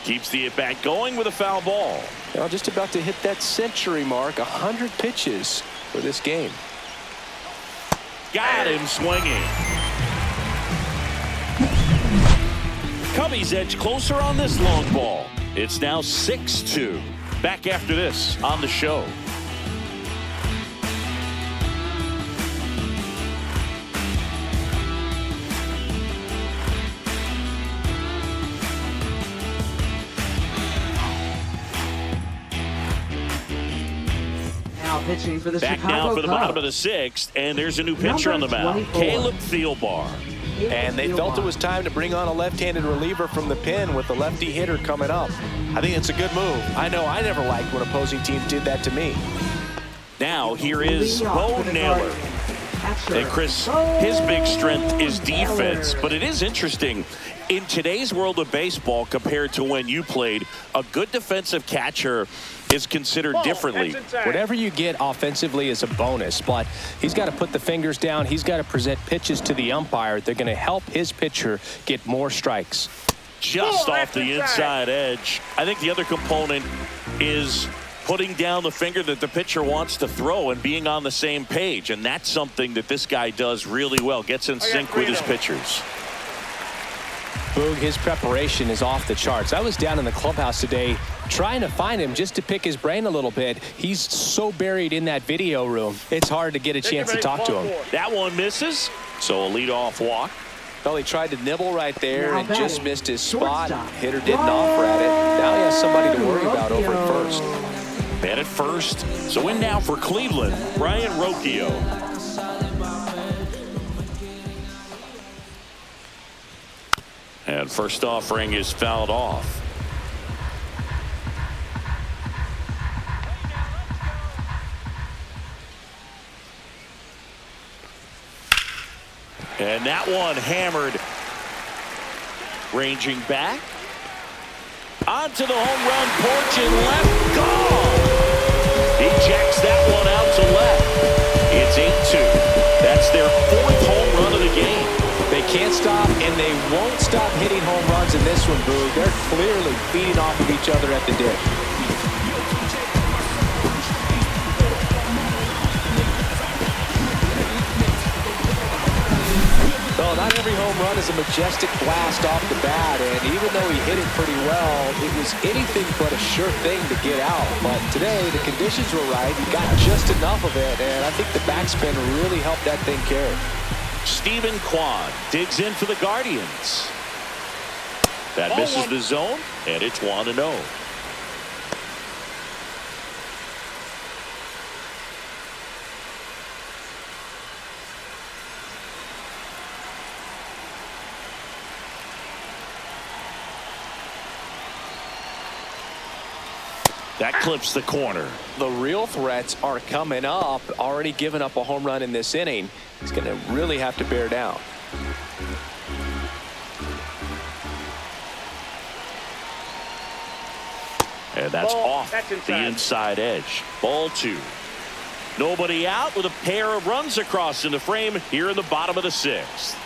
Keeps the at-bat going with a foul ball. Now just about to hit that century mark, 100 pitches for this game. Got him swinging. Cubbies edge closer on this long ball. It's now 6-2. Back after this on the show. Pitching for the Back Chicago now for the Cubs. bottom of the 6th, and there's a new pitcher on the mound. 24. Caleb Thielbar. And they felt it was time to bring on a left-handed reliever from the pen with the lefty hitter coming up. I think it's a good move. I know I never liked when opposing teams did that to me. Now here is Leading off Bo for the Naylor. Guardians, catcher, And Chris, Bo his big strength is defense, Naylor. but it is interesting. In today's world of baseball compared to when you played, a good defensive catcher is considered Ball, differently. that's inside. Whatever you get offensively is a bonus, but he's got to put the fingers down. He's got to present pitches to the umpire. They're going to help his pitcher get more strikes. Just Ball, off the that's inside edge. I think the other component is putting down the finger that the pitcher wants to throw and being on the same page, and that's something that this guy does really well. Gets in sync with his pitchers. Boog, his preparation is off the charts. I was down in the clubhouse today trying to find him just to pick his brain a little bit. He's so buried in that video room, it's hard to get a chance to talk to him. That one misses, so a leadoff walk. Well, he tried to nibble right there Now and just batting, missed his spot. shortstop, Hitter didn't offer at it. Now he has somebody to worry about over at first. Man at first. So in now for Cleveland, Brian Rocchio. And first offering is fouled off. And that one hammered. Ranging back. Onto the home run porch and left. Gone! He jacks that one out to left. It's 8-2. That's their 4th home run of the game. They can't stop, and they won't stop hitting home runs in this one, Boog. They're clearly feeding off of each other at the dish. every home run is a majestic blast off the bat, and even though he hit it pretty well, it was anything but a sure thing to get out. But today, the conditions were right. He got just enough of it, and I think the backspin really helped that thing carry. Stephen Kwan digs in for the Guardians. That misses the zone, and it's 1-0. That clips the corner. The real threats are coming up. Already giving up a home run in this inning. He's going to really have to bear down. And that's off That's the inside edge. Ball 2. Nobody out with a pair of runs across in the frame here in the bottom of the 6th.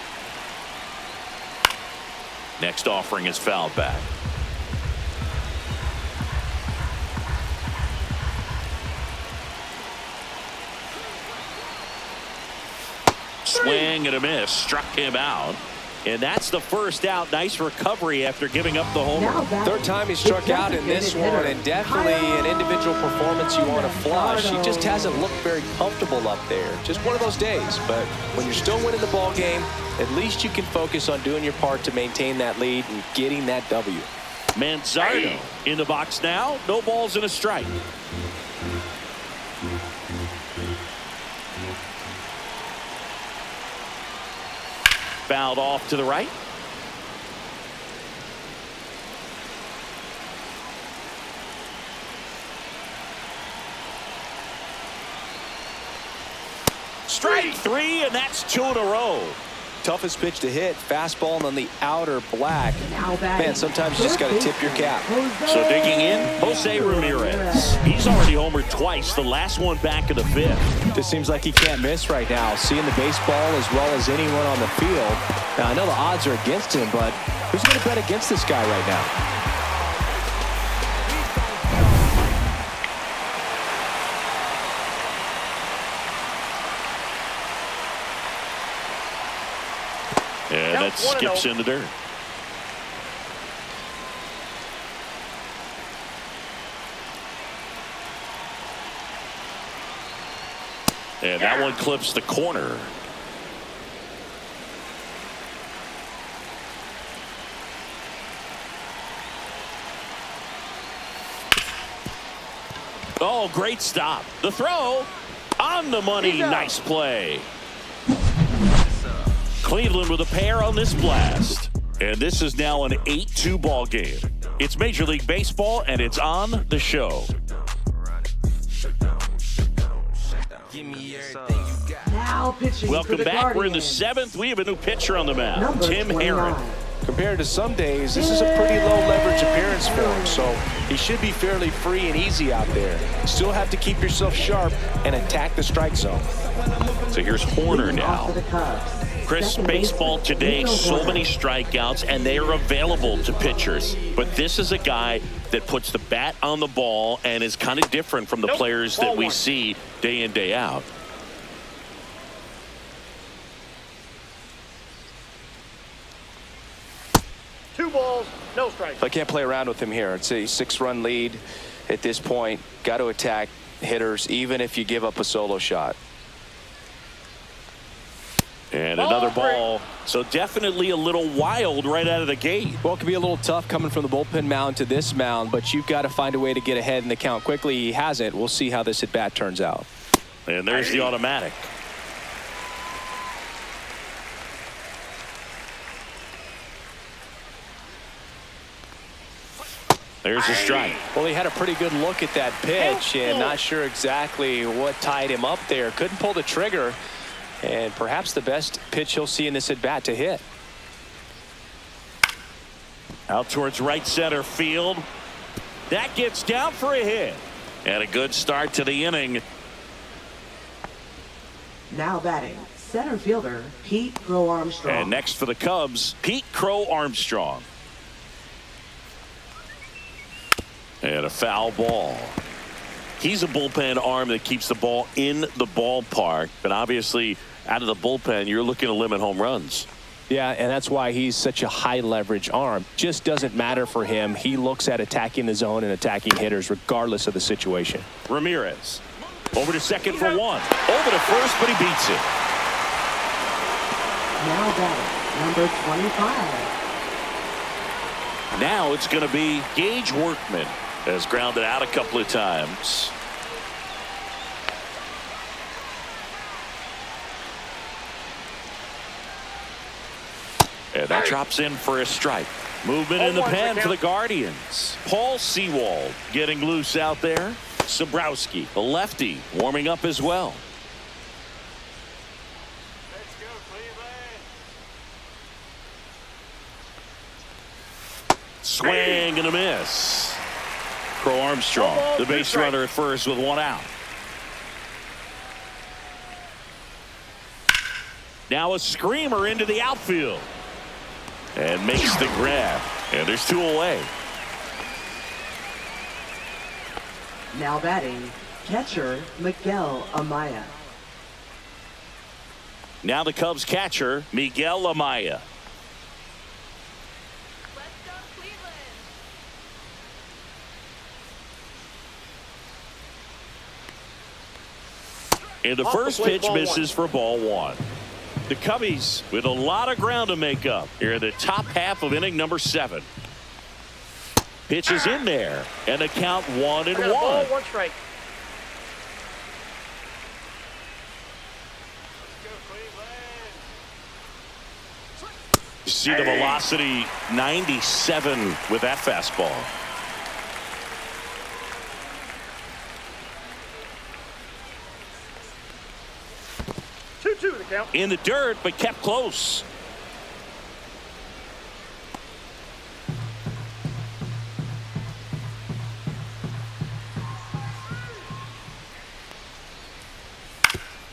Next offering is fouled back. Swing and a miss. Struck him out. And that's the first out. Nice recovery after giving up the homer. Third time he struck out in this one, and definitely an individual performance you want to flush. He just hasn't looked very comfortable up there. Just one of those days. But when you're still winning the ball game, at least you can focus on doing your part to maintain that lead and getting that W. Manzardo in the box now. No balls and a strike. Fouled off to the right. Strike 3, and that's 2 in a row. Toughest pitch to hit, fastball on the outer black. Man, sometimes you just got to tip your cap. So digging in, Jose Ramirez. He's already homered twice, the last one back in the 5th. Just seems like he can't miss right now, seeing the baseball as well as anyone on the field. Now, I know the odds are against him, but who's going to bet against this guy right now? And that skips in the dirt. And that one clips the corner. Oh, great stop. The throw on the money. Nice play. Cleveland with a pair on this blast. And this is now an 8-2 ball game. It's Major League Baseball, and it's on the show. Now pitching Welcome for the back. We're in the Guardians. 7th. We have a new pitcher on the mound, Number Tim 29. Herron. Compared to some days, this is a pretty low leverage appearance for him, so he should be fairly free and easy out there. Still have to keep yourself sharp and attack the strike zone. So here's Horner Leading off now. for the Cubs. Chris, Second baseball baseman, today, Nico so Horner. many strikeouts, and they are available to pitchers. But this is a guy that puts the bat on the ball and is kind of different from the players that we see day in, day out. Two balls, no strikes. I can't play around with him here. It's a 6-run lead at this point. Got to attack hitters, even if you give up a solo shot. And another ball. So definitely a little wild right out of the gate. Well, it can be a little tough coming from the bullpen mound to this mound, but you've got to find a way to get ahead in the count quickly. He hasn't. We'll see how this at-bat turns out. And there's the automatic. There's a strike. Well, he had a pretty good look at that pitch and not sure exactly what tied him up there. Couldn't pull the trigger, and perhaps the best pitch he'll see in this at-bat to hit. Out towards right center field. That gets down for a hit. And a good start to the inning. Now batting, center fielder Pete Crow Armstrong. And next for the Cubs, Pete Crow Armstrong. And a foul ball. He's a bullpen arm that keeps the ball in the ballpark. But obviously, out of the bullpen, you're looking to limit home runs. Yeah, and that's why he's such a high leverage arm. Just doesn't matter for him. He looks at attacking the zone and attacking hitters regardless of the situation. Ramirez over to second for one. Over to first, but he beats it. Now batting, number 25. Now it's going to be Gage Workman. Has grounded out a couple of times. And that drops in for a strike. Movement in the pen for the Guardians. Paul Sewald getting loose out there. Sobrowski, the lefty, warming up as well. Let's go, Cleveland. Swing and a miss. Crow Armstrong, the base runner at first with one out. Now a screamer into the outfield. And makes the grab. And there's two away. Now batting, catcher Miguel Amaya. Now the Cubs catcher, Miguel Amaya. Let's go, Cleveland. And the Off the first plate, pitch ball misses for ball one. The Cubbies with a lot of ground to make up here in the top half of inning number 7. Pitch is in there, and the count 1-1. Ball, one strike. You see the velocity 97 with that fastball. Two the count. In the dirt, but kept close.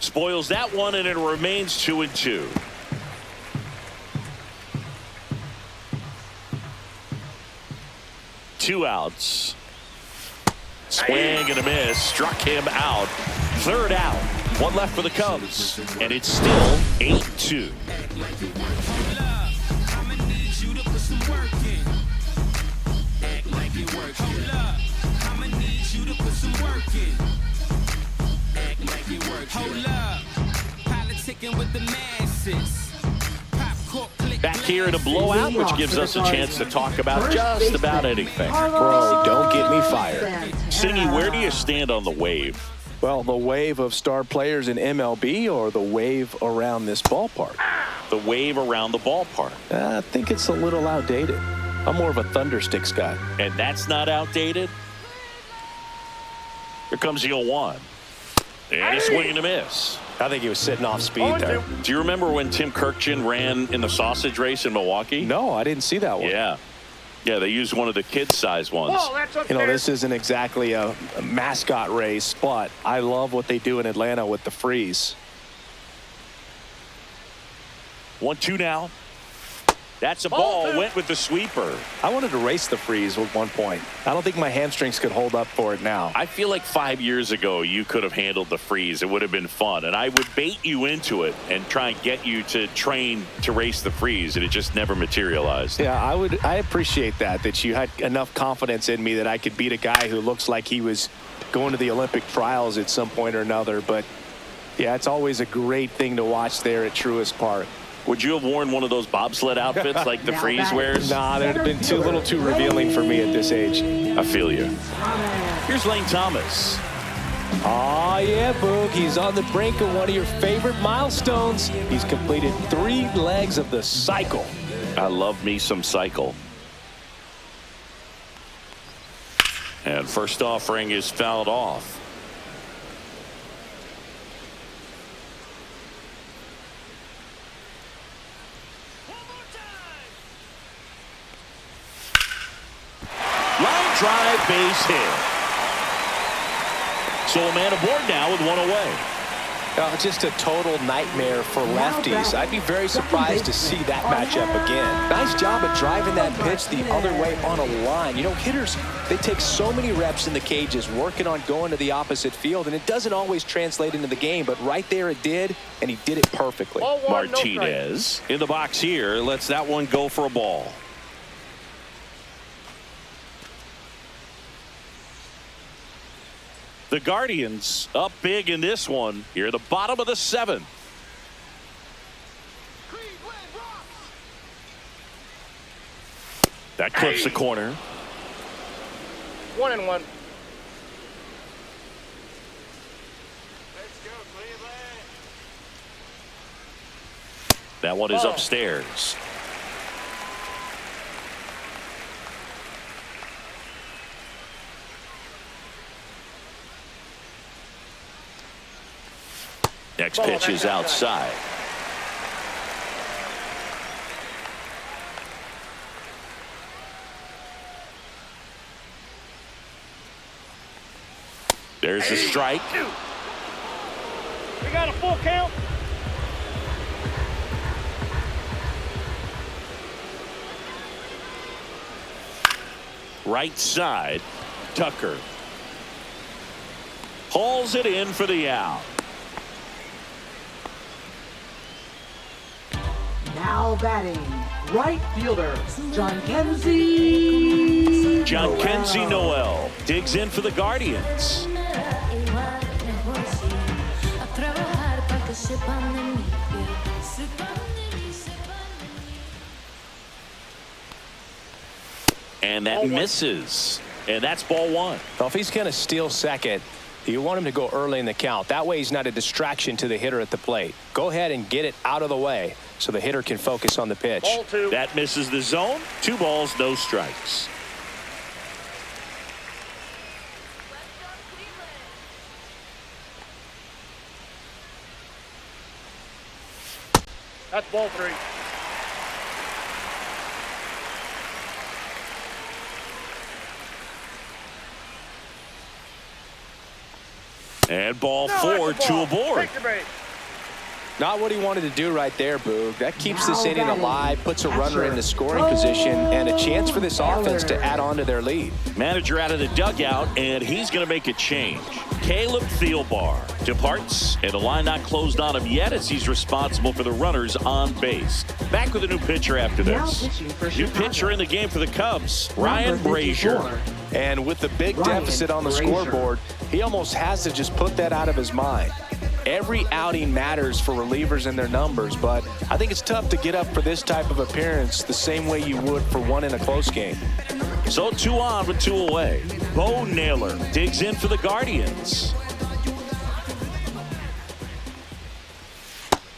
Spoils that one, and it remains 2-2. Two outs. Swing and a miss. Struck him out. Third out. One left for the Cubs. And it's still 8-2. Back here in a blowout, which gives us a chance to talk about just about anything. Bro, don't get me fired. Singy, where do you stand on the wave? Well, the wave of star players in MLB or the wave around this ballpark? The wave around the ballpark. I think it's a little outdated. I'm more of a Thundersticks guy. And that's not outdated. Here comes the 0-1. And a swing and a miss. I think he was sitting off speed there. Do you remember when Tim Kirkjian ran in the sausage race in Milwaukee? No, I didn't see that one. Yeah. Yeah, they used one of the kid-size ones. Oh, that's unfair. You know, this isn't exactly a mascot race, but I love what they do in Atlanta with the freeze. 1-2 now. That's a ball. Went with the sweeper. I wanted to race the freeze at one point. I don't think my hamstrings could hold up for it now. I feel like 5 years ago you could have handled the freeze. It would have been fun. And I would bait you into it and try and get you to train to race the freeze. And it just never materialized. Yeah, I appreciate that you had enough confidence in me that I could beat a guy who looks like he was going to the Olympic trials at some point or another. But, yeah, it's always a great thing to watch there at Truist Park. Would you have worn one of those bobsled outfits like the freeze wears? Nah, that would have been a little too revealing for me at this age. I feel you. Here's Lane Thomas. Oh, yeah, Boog. He's on the brink of one of your favorite milestones. He's completed 3 legs of the cycle. I love me some cycle. And first offering is fouled off. Line drive, base hit. So a man aboard now with one away. Just a total nightmare for lefties. I'd be very surprised to see that matchup again. Nice job of driving that pitch the other way on a line. You know, hitters, they take so many reps in the cages working on going to the opposite field, and it doesn't always translate into the game, but right there it did, and he did it perfectly. Martinez in the box here lets that one go for a ball. The Guardians up big in this one here at the bottom of the 7th. That clips the corner. 1-1. Let's go, Cleveland. That one is Ball. upstairs. Next Ball, pitch is outside. There's the strike. We got a full count. Right side, Tucker. Hauls it in for the out. Now batting, right fielder, John Kenzie. John Kenzie Noel digs in for the Guardians. And that misses. And that's ball 1. Well, if he's going to steal second, you want him to go early in the count. That way he's not a distraction to the hitter at the plate. Go ahead and get it out of the way so the hitter can focus on the pitch. Ball 2. That misses the zone. 2 balls, no strikes. Let's go, Cleveland. That's ball 3. And ball 4, 2 aboard. Take your bait. Not what he wanted to do right there, Boog. That keeps this Now inning batting, alive, puts a runner catcher, in the scoring position, and a chance for this offense to Taylor. add on to their lead. Manager out of the dugout, and he's going to make a change. Caleb Thielbar departs, and the line not closed on him yet as he's responsible for the runners on base. Back with a new pitcher after Now this. pitching for New Chicago. pitcher in the game for the Cubs, Ryan Number Brazier. 54. And with the big Ryan deficit on the Brazier. scoreboard, he almost has to just put that out of his mind. Every outing matters for relievers and their numbers, but I think it's tough to get up for this type of appearance the same way you would for one in a close game. So 2 on with 2 away. Bo Naylor digs in for the Guardians.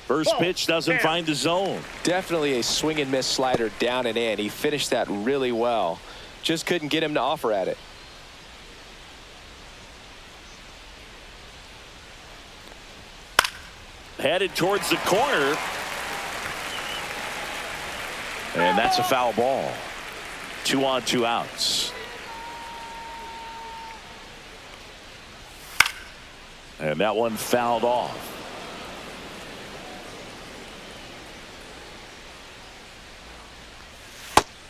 First pitch doesn't find the zone. Definitely a swing and miss slider down and in. He finished that really well. Just couldn't get him to offer at it. Headed towards the corner. And that's a foul ball. 2 on, 2 outs. And that one fouled off.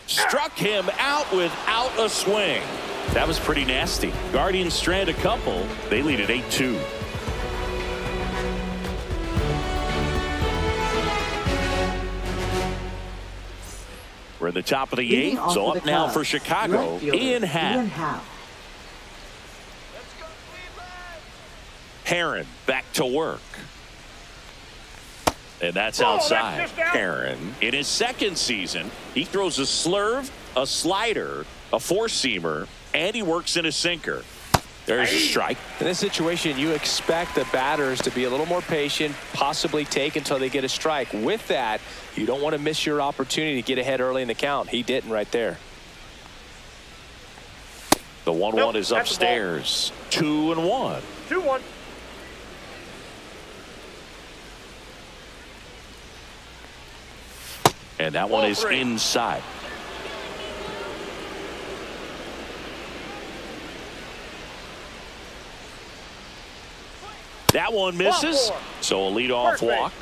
Struck him out without a swing. That was pretty nasty. Guardians strand a couple. They lead at 8-2. We're at the top of the Leading 8th, off so for up the now Cubs, for Chicago, right fielder, Ian Happ. Let's go, Cleveland. Heron back to work. And that's Oh, outside. that's just out. Heron, in his second season, he throws a slurve, a slider, a four-seamer, and he works in a sinker. There's a strike. In this situation, you expect the batters to be a little more patient, possibly take until they get a strike. With that, you don't want to miss your opportunity to get ahead early in the count. He didn't right there. The 1-1 Nope, is that's the ball. upstairs. 2-1. 2-1. And that one Ball is 3. inside. That one misses. Ball 4. So a leadoff First base. walk.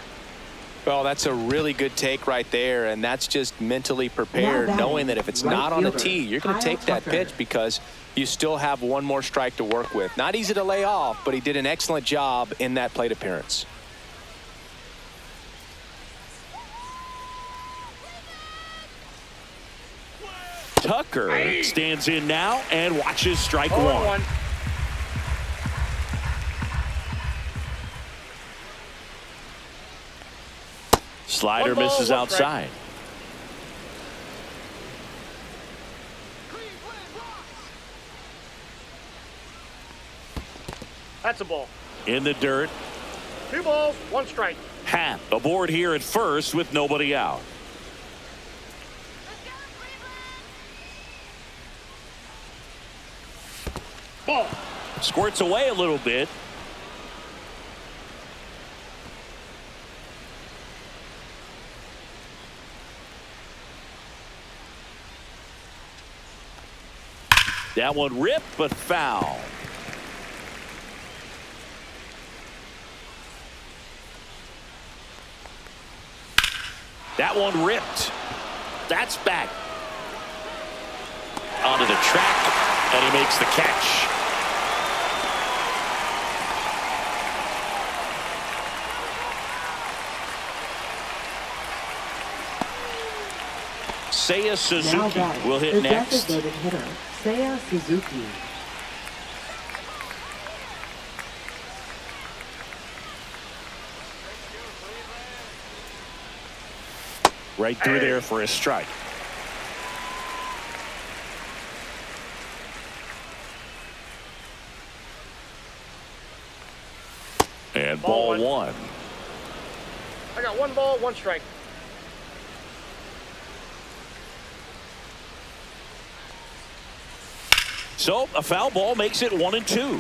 Well, that's a really good take right there, and that's just mentally prepared, Now knowing that if it's right not on the fielder, tee, you're going to Kyle take that Tucker. pitch because you still have one more strike to work with. Not easy to lay off, but he did an excellent job in that plate appearance. Tucker stands in now and watches strike 0-1. one. Slider One ball, misses one outside. That's a ball. In the dirt. 2 balls, 1 strike. Happ aboard here at first with nobody out. Ball. Squirts away a little bit. That one ripped, but foul. That one ripped. That's back. Onto the track, and he makes the catch. Seiya Now Suzuki batting, will hit the next. designated hitter, Seiya Suzuki. Right through there for a strike. And ball one. I got 1 ball, 1 strike. So a foul ball makes it 1-2.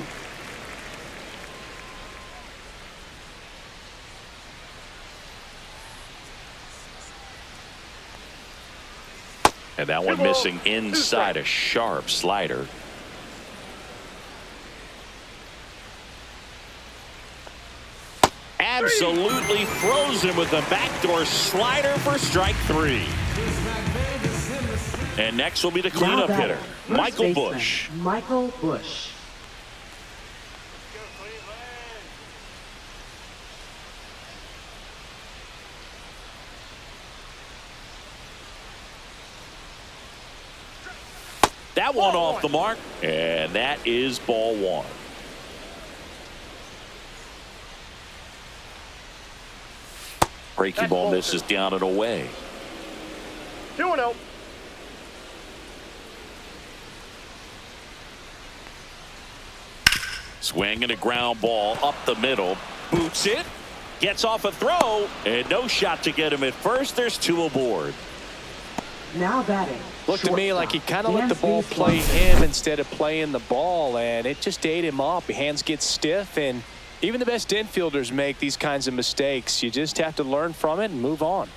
And that one missing inside a sharp slider. Absolutely throws him with a backdoor slider for strike 3. And next will be the Now cleanup batting, hitter, first Michael baseman, Busch. Michael Busch. That one off the mark, and that is ball one. Breaking ball misses down and away. 2-0. Swing and a ground ball up the middle. Boots it. Gets off a throw. And no shot to get him at first. There's 2 aboard. Now batting. Looked to me like he kind of let the Dansby ball play Swanson. him instead of playing the ball, and it just ate him up. Hands get stiff, and even the best infielders make these kinds of mistakes. You just have to learn from it and move on.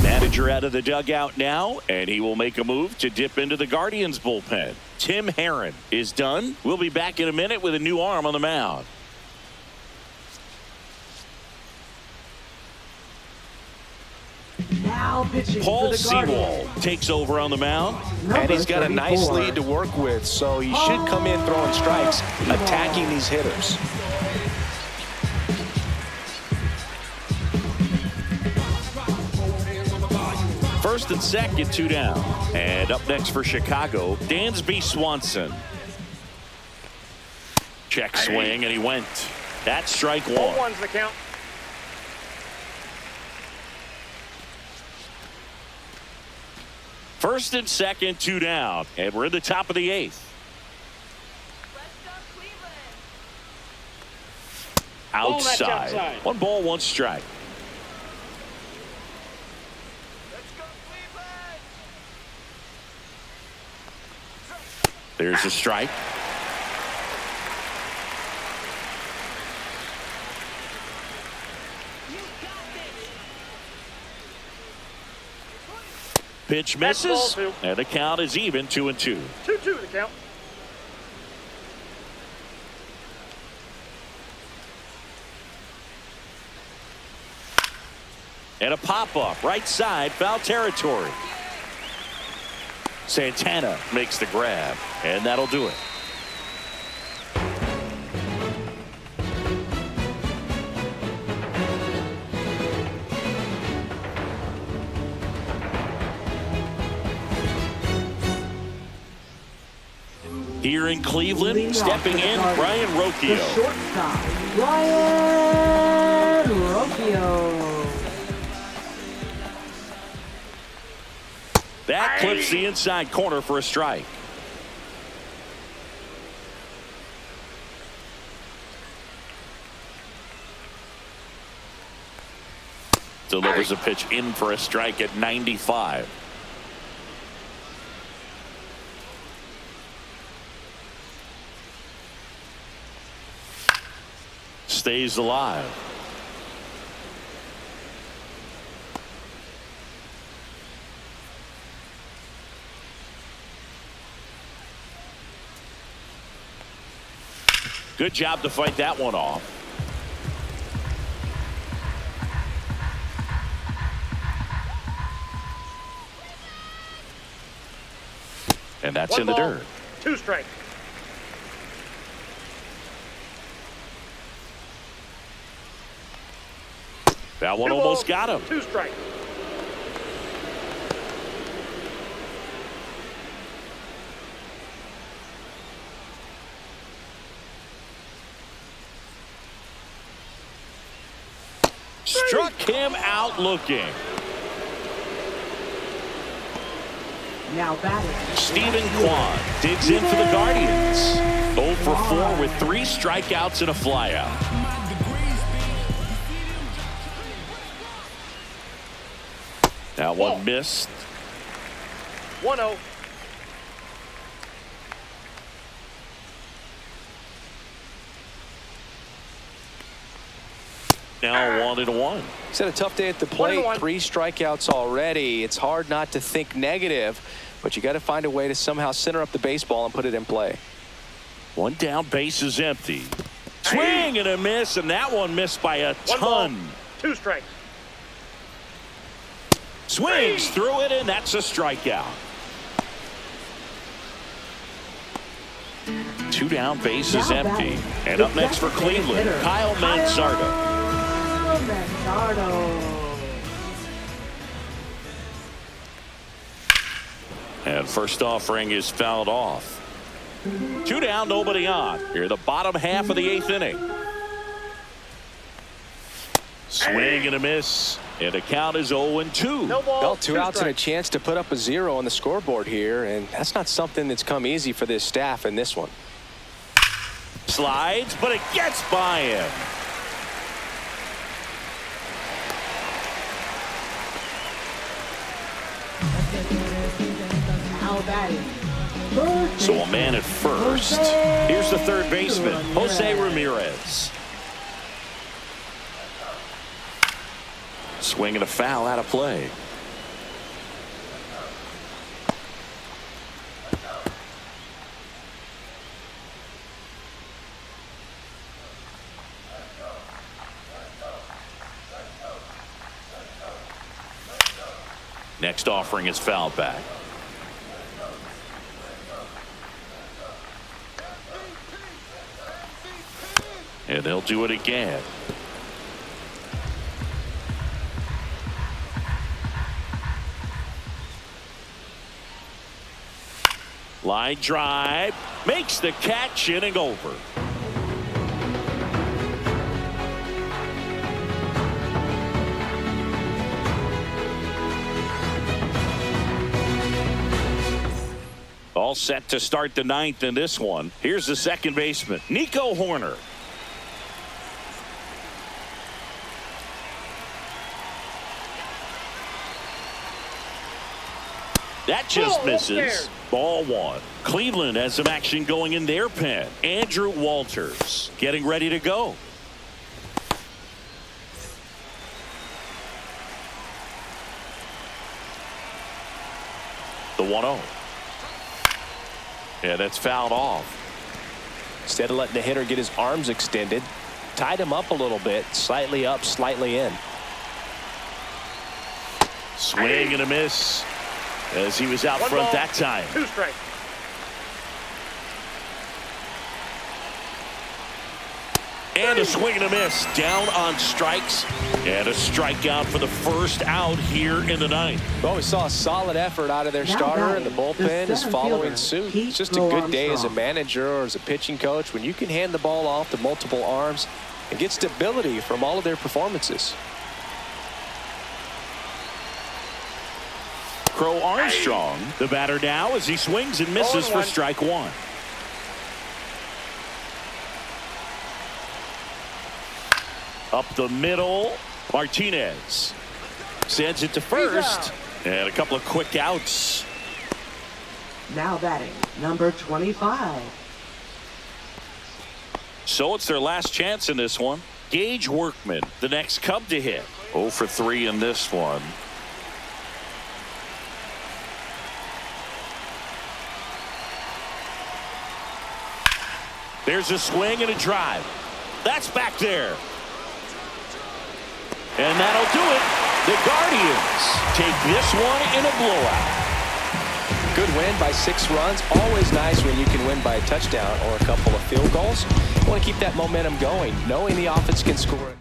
Manager out of the dugout now, and he will make a move to dip into the Guardians bullpen. Tim Herron is done. We'll be back in a minute with a new arm on the mound. Now pitching Paul for the Guardians. Seawald takes over on the mound. And he's got a nice 34. lead to work with, so he should come in throwing strikes, attacking these hitters. First and second, 2 down. And up next for Chicago, Dansby Swanson. Check swing, and he went. That's strike 1. 0-1's the count. First and second, 2 down. And we're in the top of the 8th. Let's go Cleveland. that's Outside. outside. 1 ball, 1 strike. Let's go Cleveland. There's a strike. Pitch That's ball misses, 2. and the count is even, 2-2. 2-2 the count. And a pop-up right side, foul territory. Santana makes the grab, and that'll do it. Here in Cleveland, stepping in, Brian The Rocchio. shortstop, Brian Rocchio. That clips the inside corner for a strike. Delivers a pitch in for a strike at 95. Stays alive. Good job to fight that one off. And that's One in the ball, dirt. 2 strikes. That one 2 almost balls, got him. 2 strikes. Struck him out looking. Now batting. Stephen Kwan digs in for the Guardians. 0 for 4 with 3 strikeouts and a flyout. That one missed. 1-0. Now 1-1. He's had a tough day at the plate. 1-1. 3 strikeouts already. It's hard not to think negative, but you got to find a way to somehow center up the baseball and put it in play. 1 down, base is empty. Swing and a miss, and that one missed by a 1 ball, ton. 2 strikes. Swings through it, and that's a strikeout. 2 down, base is empty. And up next for Cleveland, Kyle Manzardo. And first offering is fouled off. 2 down, nobody on. Here the bottom half of the 8th inning. Swing and a miss. And the count is 0-2. No ball, Well, 2 outs and a strikes. chance to put up a 0 on the scoreboard here, and that's not something that's come easy for this staff in this one. Slides, but it gets by him. Now batting. So a man at first. Here's the third baseman, Jose Ramirez. Swing and a foul out of play. Next offering is fouled back. And they'll do it again. Line drive, makes the catch, inning over. All set to start the 9th in this one. Here's the second baseman, Nico Horner. That just misses. Ball 1. Cleveland has some action going in their pen. Andrew Walters getting ready to go. The 1-0. Yeah, that's fouled off. Instead of letting the hitter get his arms extended, tied him up a little bit, slightly up, slightly in. Swing and a miss as he was out One front ball, that time. 2 strikes. And a swing and a miss. Down on strikes. And a strikeout for the first out here in the ninth. Well, we saw a solid effort out of their starter, and the bullpen is following suit. It's just a good day as a manager or as a pitching coach when you can hand the ball off to multiple arms and get stability from all of their performances. Crow Armstrong, the batter now, as he swings and misses for strike one. Up the middle, Martinez sends it to first, and a couple of quick outs. Now batting, number 25. So it's their last chance in this one. Gage Workman, the next Cub to hit. 0 for 3 in this one. There's a swing and a drive. That's back there. And that'll do it. The Guardians take this one in a blowout. Good win by 6 runs. Always nice when you can win by a touchdown or a couple of field goals. You want to keep that momentum going, knowing the offense can score it.